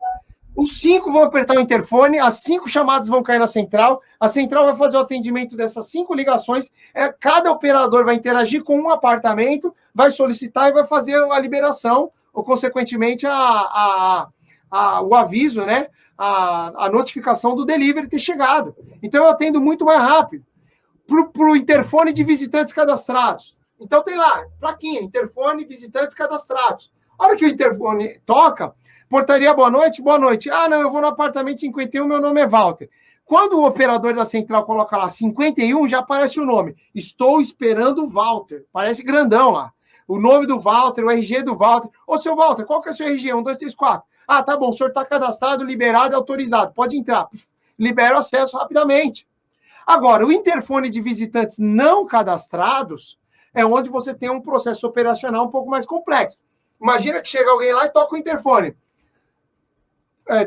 Os 5 vão apertar o interfone, as 5 chamadas vão cair na central, a central vai fazer o atendimento dessas 5 ligações, cada operador vai interagir com um apartamento, vai solicitar e vai fazer a liberação, ou, consequentemente, o aviso, né? A notificação do delivery ter chegado. Então, eu atendo muito mais rápido. Para o interfone de visitantes cadastrados. Então, tem lá, plaquinha, interfone, visitantes cadastrados. A hora que o interfone toca, portaria, boa noite, boa noite. Ah, não, eu vou no apartamento 51, meu nome é Walter. Quando o operador da central coloca lá 51, já aparece o nome. Estou esperando o Walter. Parece grandão lá. O nome do Walter, o RG do Walter. Ô, seu Walter, qual que é o seu RG? 1, 2, 3, 4. Ah, tá bom, o senhor está cadastrado, liberado e autorizado. Pode entrar. Libera o acesso rapidamente. Agora, o interfone de visitantes não cadastrados é onde você tem um processo operacional um pouco mais complexo. Imagina que chega alguém lá e toca o interfone.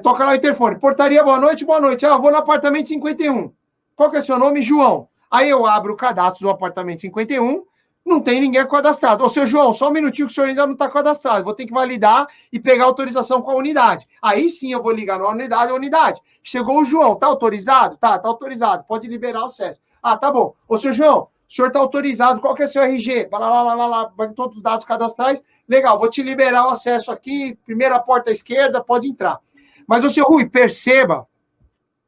Toca lá o interfone. Portaria, boa noite, boa noite. Ah, eu vou no apartamento 51. Qual que é seu nome? João. Aí eu abro o cadastro do apartamento 51, não tem ninguém cadastrado. Ô, seu João, só um minutinho que o senhor ainda não está cadastrado. Vou ter que validar e pegar autorização com a unidade. Aí sim eu vou ligar na unidade, a unidade. Chegou o João, tá autorizado? Tá autorizado. Pode liberar o acesso. Ah, tá bom. Ô, seu João, o senhor está autorizado. Qual que é seu RG? Vai todos os dados cadastrais. Legal, vou te liberar o acesso aqui. Primeira porta à esquerda, pode entrar. Mas, ô, seu Rui, perceba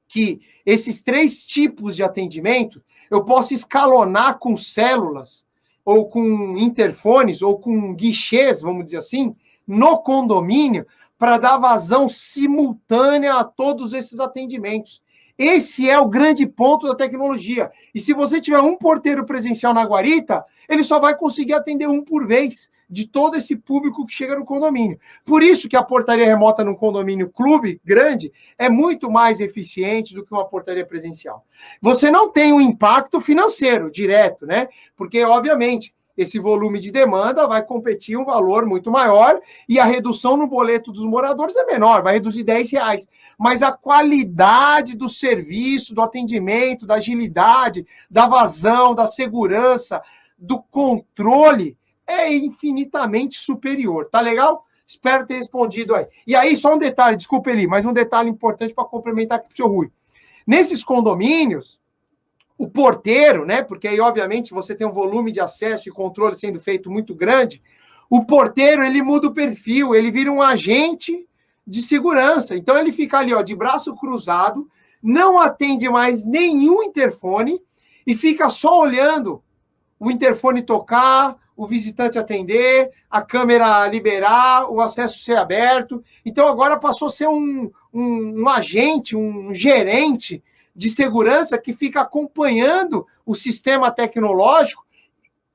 que esses 3 tipos de atendimento eu posso escalonar com células, ou com interfones, ou com guichês, vamos dizer assim, no condomínio, para dar vazão simultânea a todos esses atendimentos. Esse é o grande ponto da tecnologia. E se você tiver um porteiro presencial na guarita, ele só vai conseguir atender um por vez de todo esse público que chega no condomínio. Por isso que a portaria remota num condomínio clube grande é muito mais eficiente do que uma portaria presencial. Você não tem um impacto financeiro direto, né? Porque, obviamente, esse volume de demanda vai competir um valor muito maior e a redução no boleto dos moradores é menor, vai reduzir R$10. Mas a qualidade do serviço, do atendimento, da agilidade, da vazão, da segurança, do controle é infinitamente superior. Tá legal? Espero ter respondido aí. E aí, só um detalhe, desculpa, Eli, mas um detalhe importante para complementar aqui para o seu Rui. Nesses condomínios, o porteiro, né? Porque aí, obviamente, você tem um volume de acesso e controle sendo feito muito grande. O porteiro, ele muda o perfil, ele vira um agente de segurança. Então, ele fica ali, ó, de braço cruzado, não atende mais nenhum interfone e fica só olhando o interfone tocar, o visitante atender, a câmera liberar, o acesso ser aberto. Então, agora passou a ser um agente, um gerente de segurança que fica acompanhando o sistema tecnológico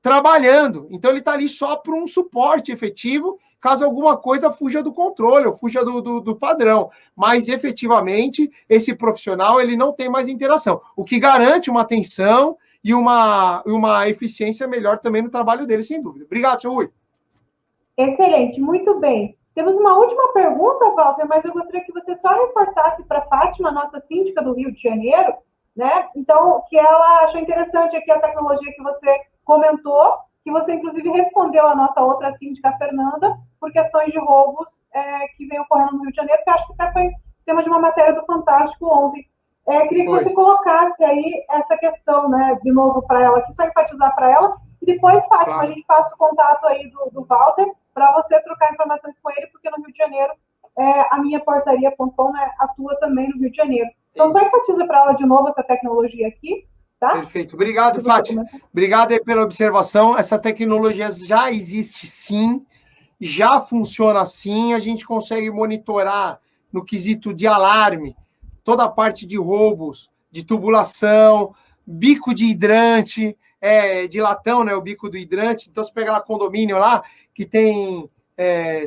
trabalhando. Então, ele está ali só para um suporte efetivo, caso alguma coisa fuja do controle ou fuja do padrão. Mas, efetivamente, esse profissional ele não tem mais interação, o que garante uma atenção e uma eficiência melhor também no trabalho dele, sem dúvida. Obrigado, seu Rui. Excelente, muito bem. Temos uma última pergunta, Walter, mas eu gostaria que você só reforçasse para a Fátima, nossa síndica do Rio de Janeiro, né? Então, que ela achou interessante aqui a tecnologia que você comentou, que você, inclusive, respondeu a nossa outra síndica, a Fernanda, por questões de roubos que vem ocorrendo no Rio de Janeiro, que acho que até foi tema de uma matéria do Fantástico ontem. Queria que você colocasse aí essa questão, né, de novo para ela, aqui, só enfatizar para ela, e depois, Fátima, claro, a gente passa o contato aí do Walter para você trocar informações com ele, porque no Rio de Janeiro, a minha portaria.com, né, atua também no Rio de Janeiro. Então, só enfatiza para ela de novo essa tecnologia aqui, tá? Perfeito. Obrigado, Fátima. Obrigado aí pela observação. Essa tecnologia já existe sim, já funciona assim, a gente consegue monitorar no quesito de alarme, toda a parte de roubos, de tubulação, bico de hidrante, de latão, né, o bico do hidrante. Então, você pega lá condomínio lá, que tem,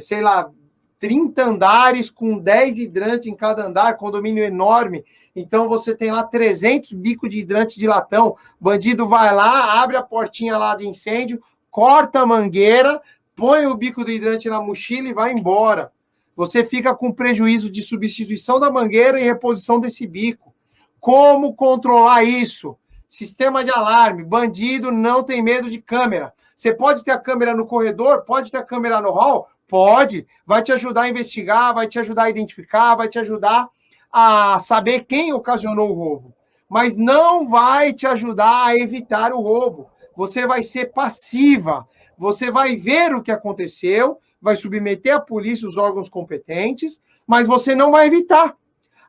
sei lá, 30 andares com 10 hidrantes em cada andar, condomínio enorme. Então, você tem lá 300 bicos de hidrante de latão. Bandido vai lá, abre a portinha lá de incêndio, corta a mangueira, põe o bico do hidrante na mochila e vai embora. Você fica com prejuízo de substituição da mangueira e reposição desse bico. Como controlar isso? Sistema de alarme. Bandido não tem medo de câmera. Você pode ter a câmera no corredor, pode ter a câmera no hall? Pode. Vai te ajudar a investigar, vai te ajudar a identificar, vai te ajudar a saber quem ocasionou o roubo. Mas não vai te ajudar a evitar o roubo. Você vai ser passiva. Você vai ver o que aconteceu, vai submeter à polícia, os órgãos competentes, mas você não vai evitar.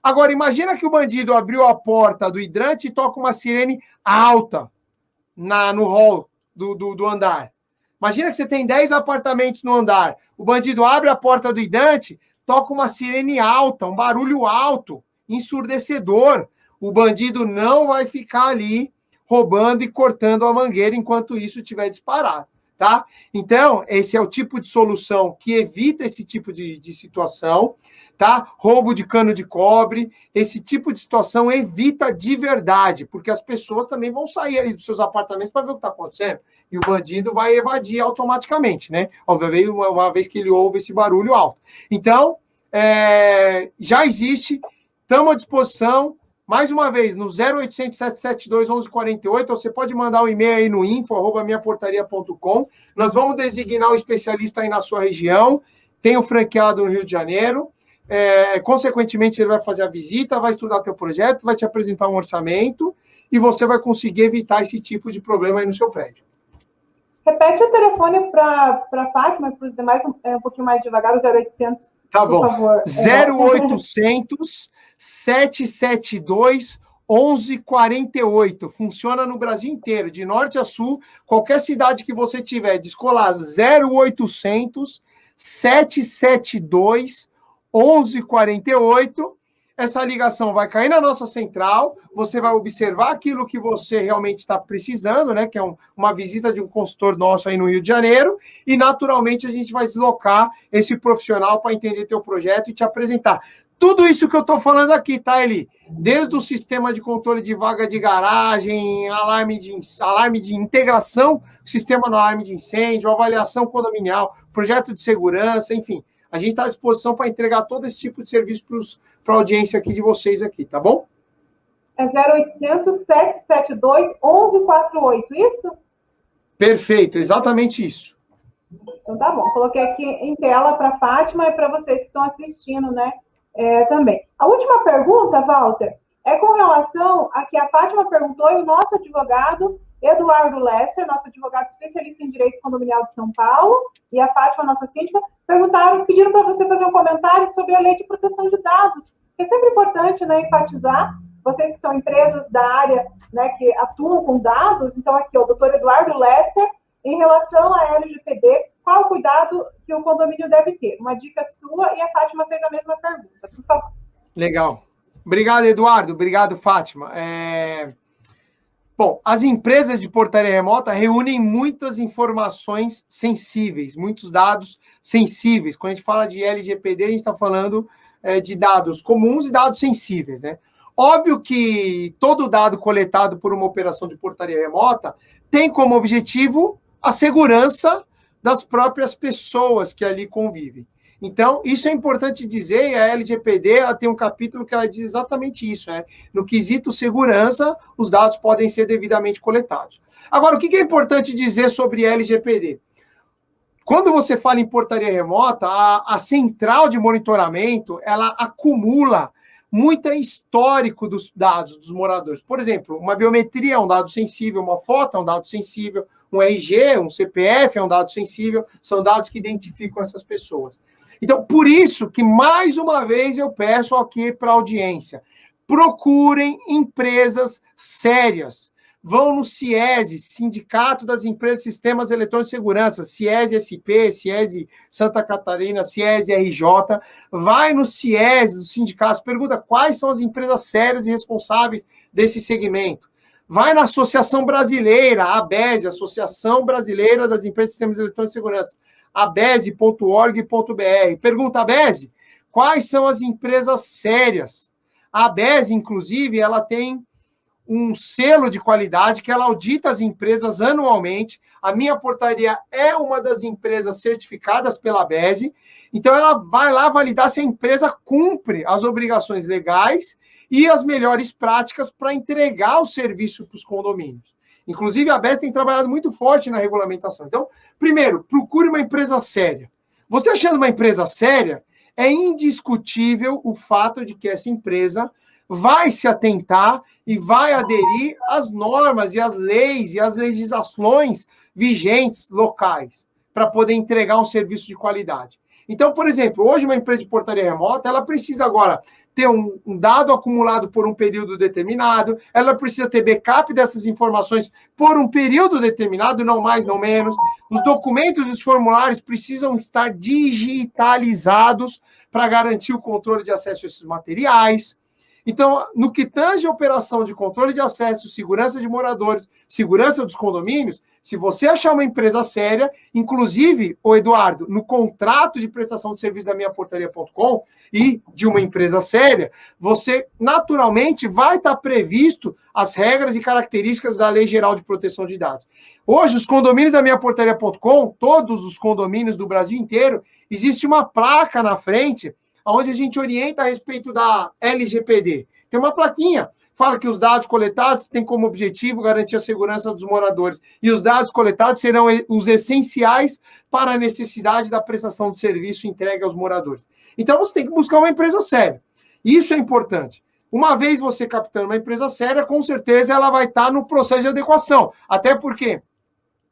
Agora, imagina que o bandido abriu a porta do hidrante e toca uma sirene alta no hall do andar. Imagina que você tem 10 apartamentos no andar. O bandido abre a porta do hidrante, toca uma sirene alta, um barulho alto, ensurdecedor. O bandido não vai ficar ali roubando e cortando a mangueira enquanto isso estiver disparado. Tá? Então, esse é o tipo de solução que evita esse tipo de situação, tá? Roubo de cano de cobre, esse tipo de situação evita de verdade, porque as pessoas também vão sair ali dos seus apartamentos para ver o que está acontecendo. e o bandido vai evadir automaticamente, né? Obviamente, uma vez que ele ouve esse barulho alto. Então, já existe, estamos à disposição, mais uma vez, no 0800 772 1148, você pode mandar um e-mail aí no info@minhaportaria.com, nós vamos designar um especialista aí na sua região, tem um franqueado no Rio de Janeiro, consequentemente, ele vai fazer a visita, vai estudar teu projeto, vai te apresentar um orçamento e você vai conseguir evitar esse tipo de problema aí no seu prédio. Repete o telefone para a Fátima e para os demais um pouquinho mais devagar, o 0800, tá bom. Por favor. 0800 772 1148. Funciona no Brasil inteiro, de norte a sul, qualquer cidade que você tiver, descolar 0800 772 1148, essa ligação vai cair na nossa central, você vai observar aquilo que você realmente está precisando, né, que é uma visita de um consultor nosso aí no Rio de Janeiro, e naturalmente a gente vai deslocar esse profissional para entender teu projeto e te apresentar. Tudo isso que eu estou falando aqui, tá, Eli? Desde o sistema de controle de vaga de garagem, alarme de integração, sistema no alarme de incêndio, avaliação condominial, projeto de segurança, enfim. A gente está à disposição para entregar todo esse tipo de serviço para a audiência aqui de vocês aqui, tá bom? É 0800 772 1148, isso? Perfeito, exatamente isso. Então tá bom, coloquei aqui em tela para a Fátima e para vocês que estão assistindo, né, também. A última pergunta, Walter, é com relação a que a Fátima perguntou e o nosso advogado Eduardo Lesser, nosso advogado especialista em direito condominial de São Paulo, e a Fátima, nossa síndica, pediram para você fazer um comentário sobre a lei de proteção de dados, que é sempre importante, né, enfatizar, vocês que são empresas da área, né, que atuam com dados, então aqui, o doutor Eduardo Lesser, em relação à LGPD, qual o cuidado que o condomínio deve ter? Uma dica sua, e a Fátima fez a mesma pergunta, por favor. Legal. Obrigado, Eduardo. Obrigado, Fátima. Bom, as empresas de portaria remota reúnem muitas informações sensíveis, muitos dados sensíveis. Quando a gente fala de LGPD, a gente está falando de dados comuns e dados sensíveis, né? Óbvio que todo dado coletado por uma operação de portaria remota tem como objetivo a segurança das próprias pessoas que ali convivem. Então, isso é importante dizer, e a LGPD ela tem um capítulo que ela diz exatamente isso, né? No quesito segurança, os dados podem ser devidamente coletados. Agora, o que é importante dizer sobre LGPD? Quando você fala em portaria remota, a central de monitoramento, ela acumula muito histórico dos dados dos moradores. Por exemplo, uma biometria é um dado sensível, uma foto é um dado sensível, um RG, um CPF é um dado sensível, são dados que identificam essas pessoas. Então, por isso que, mais uma vez, eu peço aqui para a audiência, procurem empresas sérias. Vão no CIESE, Sindicato das Empresas de Sistemas Eletrônicos de Segurança, CIESE SP, CIESE Santa Catarina, CIESE RJ, vai no CIESE, dos sindicatos, pergunta quais são as empresas sérias e responsáveis desse segmento. Vai na Associação Brasileira, a ABESE, Associação Brasileira das Empresas de Sistemas Eletrônicos de Segurança, abese.org.br. Pergunta a ABESE, quais são as empresas sérias? A ABESE, inclusive, ela tem um selo de qualidade que ela audita as empresas anualmente. A Minha Portaria é uma das empresas certificadas pela ABESE, então ela vai lá validar se a empresa cumpre as obrigações legais e as melhores práticas para entregar o serviço para os condomínios. Inclusive, a ABESE tem trabalhado muito forte na regulamentação. Então, primeiro, procure uma empresa séria. Você achando uma empresa séria, é indiscutível o fato de que essa empresa vai se atentar e vai aderir às normas e às leis e às legislações vigentes locais para poder entregar um serviço de qualidade. Então, por exemplo, hoje uma empresa de portaria remota, ela precisa agora ter um dado acumulado por um período determinado, ela precisa ter backup dessas informações por um período determinado, não mais, não menos. Os documentos e os formulários precisam estar digitalizados para garantir o controle de acesso a esses materiais. Então, no que tange a operação de controle de acesso, segurança de moradores, segurança dos condomínios, se você achar uma empresa séria, inclusive, ô Eduardo, no contrato de prestação de serviço da minhaportaria.com e de uma empresa séria, você naturalmente vai estar previsto as regras e características da Lei Geral de Proteção de Dados. Hoje, os condomínios da minhaportaria.com, todos os condomínios do Brasil inteiro, existe uma placa na frente onde a gente orienta a respeito da LGPD. Tem uma plaquinha, fala que os dados coletados têm como objetivo garantir a segurança dos moradores, e os dados coletados serão os essenciais para a necessidade da prestação de serviço entregue aos moradores. Então, você tem que buscar uma empresa séria. Isso é importante. Uma vez você captando uma empresa séria, com certeza ela vai estar no processo de adequação, até porque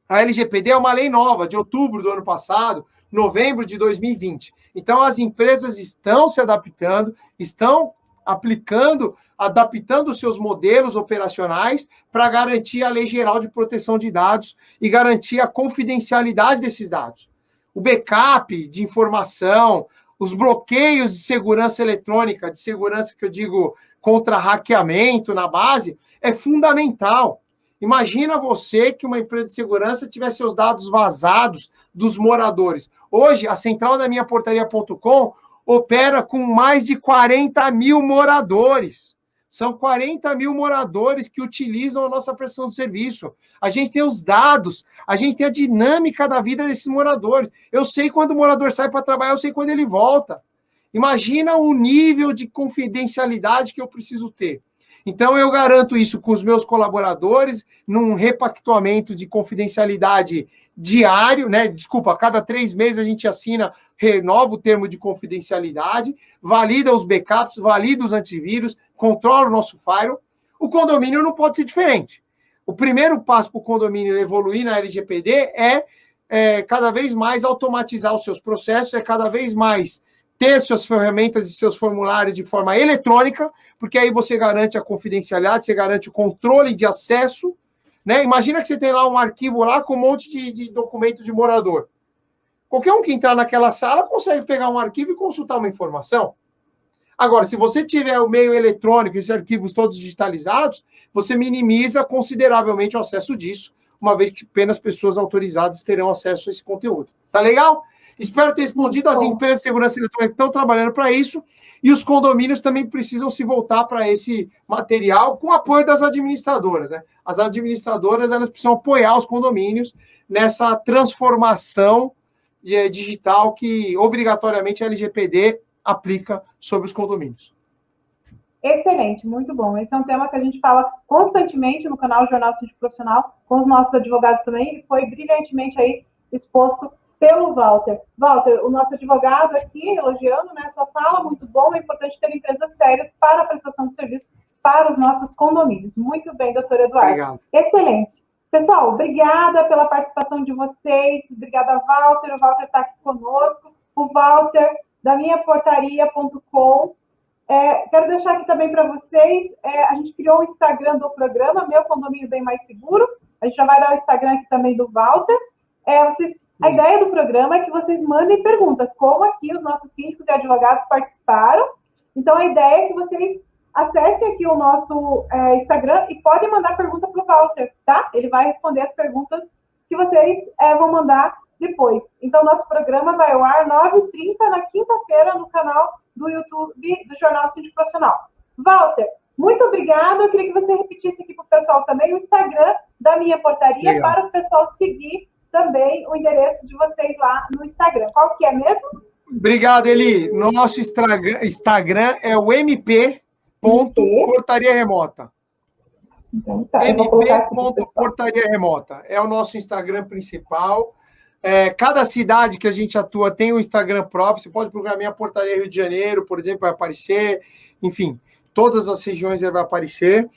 a LGPD é uma lei nova, de outubro do ano passado, novembro de 2020. Então, as empresas estão se adaptando, estão adaptando os seus modelos operacionais para garantir a Lei Geral de Proteção de Dados e garantir a confidencialidade desses dados. O backup de informação, os bloqueios de segurança eletrônica, de segurança que eu digo contra hackeamento na base, é fundamental. Imagina você que uma empresa de segurança tivesse seus dados vazados dos moradores. Hoje, a central da minhaportaria.com opera com mais de 40 mil moradores. São 40 mil moradores que utilizam a nossa prestação de serviço. A gente tem os dados, a gente tem a dinâmica da vida desses moradores. Eu sei quando o morador sai para trabalhar, eu sei quando ele volta. Imagina o nível de confidencialidade que eu preciso ter. Então, eu garanto isso com os meus colaboradores, num repactuamento de confidencialidade diário, né? Desculpa, a cada 3 meses a gente assina, renova o termo de confidencialidade, valida os backups, valida os antivírus, controla o nosso firewall. O condomínio não pode ser diferente. O primeiro passo para o condomínio evoluir na LGPD é cada vez mais automatizar os seus processos, é cada vez mais ter suas ferramentas e seus formulários de forma eletrônica, porque aí você garante a confidencialidade, você garante o controle de acesso, né? Imagina que você tem lá um arquivo lá com um monte de documento de morador. Qualquer um que entrar naquela sala consegue pegar um arquivo e consultar uma informação. Agora, se você tiver o meio eletrônico, esses arquivos todos digitalizados, você minimiza consideravelmente o acesso disso, uma vez que apenas pessoas autorizadas terão acesso a esse conteúdo. Tá legal? Espero ter respondido. As empresas de segurança eletrônica estão trabalhando para isso e os condomínios também precisam se voltar para esse material com o apoio das administradoras, né? As administradoras, elas precisam apoiar os condomínios nessa transformação digital que, obrigatoriamente, a LGPD aplica sobre os condomínios. Excelente, muito bom. Esse é um tema que a gente fala constantemente no canal Jornal Síndico Profissional, com os nossos advogados também, e foi brilhantemente aí exposto pelo Walter. Walter, o nosso advogado aqui, elogiando, né, sua fala, muito bom, é importante ter empresas sérias para a prestação de serviço para os nossos condomínios. Muito bem, doutor Eduardo. Obrigado. Excelente. Pessoal, obrigada pela participação de vocês, obrigada, Walter, o Walter está aqui conosco, o Walter, da minhaportaria.com. Quero deixar aqui também para vocês, a gente criou o Instagram do programa, Meu Condomínio Bem Mais Seguro, a gente já vai dar o Instagram aqui também do Walter. A ideia do programa é que vocês mandem perguntas, como aqui os nossos síndicos e advogados participaram. Então, a ideia é que vocês acessem aqui o nosso Instagram e podem mandar pergunta para o Walter, tá? Ele vai responder as perguntas que vocês vão mandar depois. Então, nosso programa vai ao ar 9h30 na quinta-feira no canal do YouTube do Jornal Síndico Profissional. Walter, muito obrigada. Eu queria que você repetisse aqui para o pessoal também o Instagram da Minha Portaria. Legal. Para o pessoal seguir também o endereço de vocês lá no Instagram. Qual que é mesmo? Obrigado, Eli. Nosso Instagram é o mp.portariaremota. Então, tá, mp.portariaremota. É o nosso Instagram principal. Cada cidade que a gente atua tem um Instagram próprio. Você pode procurar Minha Portaria Rio de Janeiro, por exemplo, vai aparecer. Enfim, todas as regiões vai aparecer.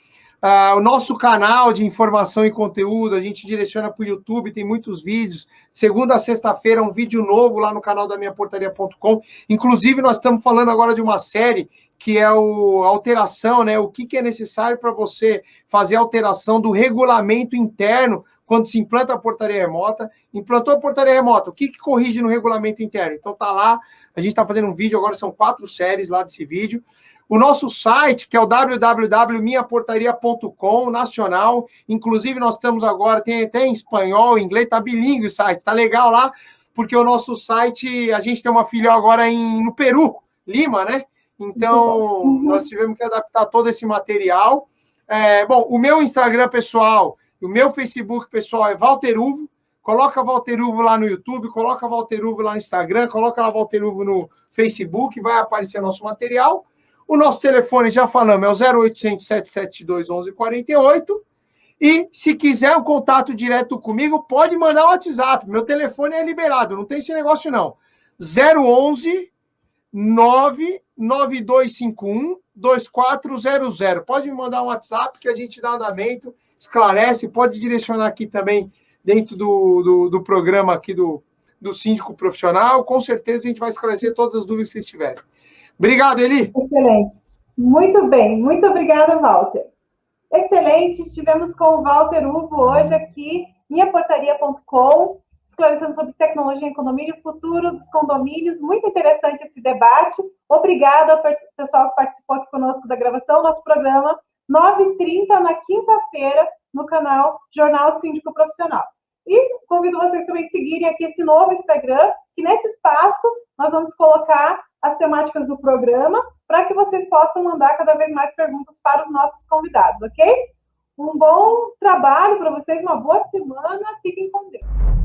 O nosso canal de informação e conteúdo, a gente direciona para o YouTube, tem muitos vídeos. Segunda a sexta-feira, um vídeo novo lá no canal da minhaportaria.com. Inclusive, nós estamos falando agora de uma série que é a alteração, né? O que é necessário para você fazer a alteração do regulamento interno quando se implanta a portaria remota. Implantou a portaria remota, o que corrige no regulamento interno? Então, tá lá, a gente está fazendo um vídeo, agora são 4 séries lá desse vídeo. O nosso site, que é o www.minhaportaria.com, nacional. Inclusive, nós estamos agora, tem até em espanhol, em inglês, tá bilíngue o site, tá legal lá, porque o nosso site, a gente tem uma filial agora no Peru, Lima, né? Então, nós tivemos que adaptar todo esse material. Bom, o meu Instagram pessoal, o meu Facebook pessoal é Walter Uvo. Coloca Walter Uvo lá no YouTube, coloca Walter Uvo lá no Instagram, coloca lá Walter Uvo no Facebook, vai aparecer nosso material. O nosso telefone, já falamos, é o 0800 772 1148. E, se quiser um contato direto comigo, pode mandar um WhatsApp. Meu telefone é liberado, não tem esse negócio, não. 011 99251 2400. Pode me mandar um WhatsApp que a gente dá andamento, esclarece, pode direcionar aqui também dentro do programa aqui do Síndico Profissional. Com certeza a gente vai esclarecer todas as dúvidas que vocês tiverem. Obrigado, Eli. Excelente. Muito bem. Muito obrigada, Walter. Excelente. Estivemos com o Walter Uvo hoje aqui, minhaportaria.com, esclarecendo sobre tecnologia em condomínio, futuro dos condomínios. Muito interessante esse debate. Obrigada ao pessoal que participou aqui conosco da gravação. Nosso programa, 9h30, na quinta-feira, no canal Jornal Síndico Profissional. E convido vocês também a seguirem aqui esse novo Instagram, que nesse espaço nós vamos colocar as temáticas do programa, para que vocês possam mandar cada vez mais perguntas para os nossos convidados, ok? Um bom trabalho para vocês, uma boa semana, fiquem com Deus.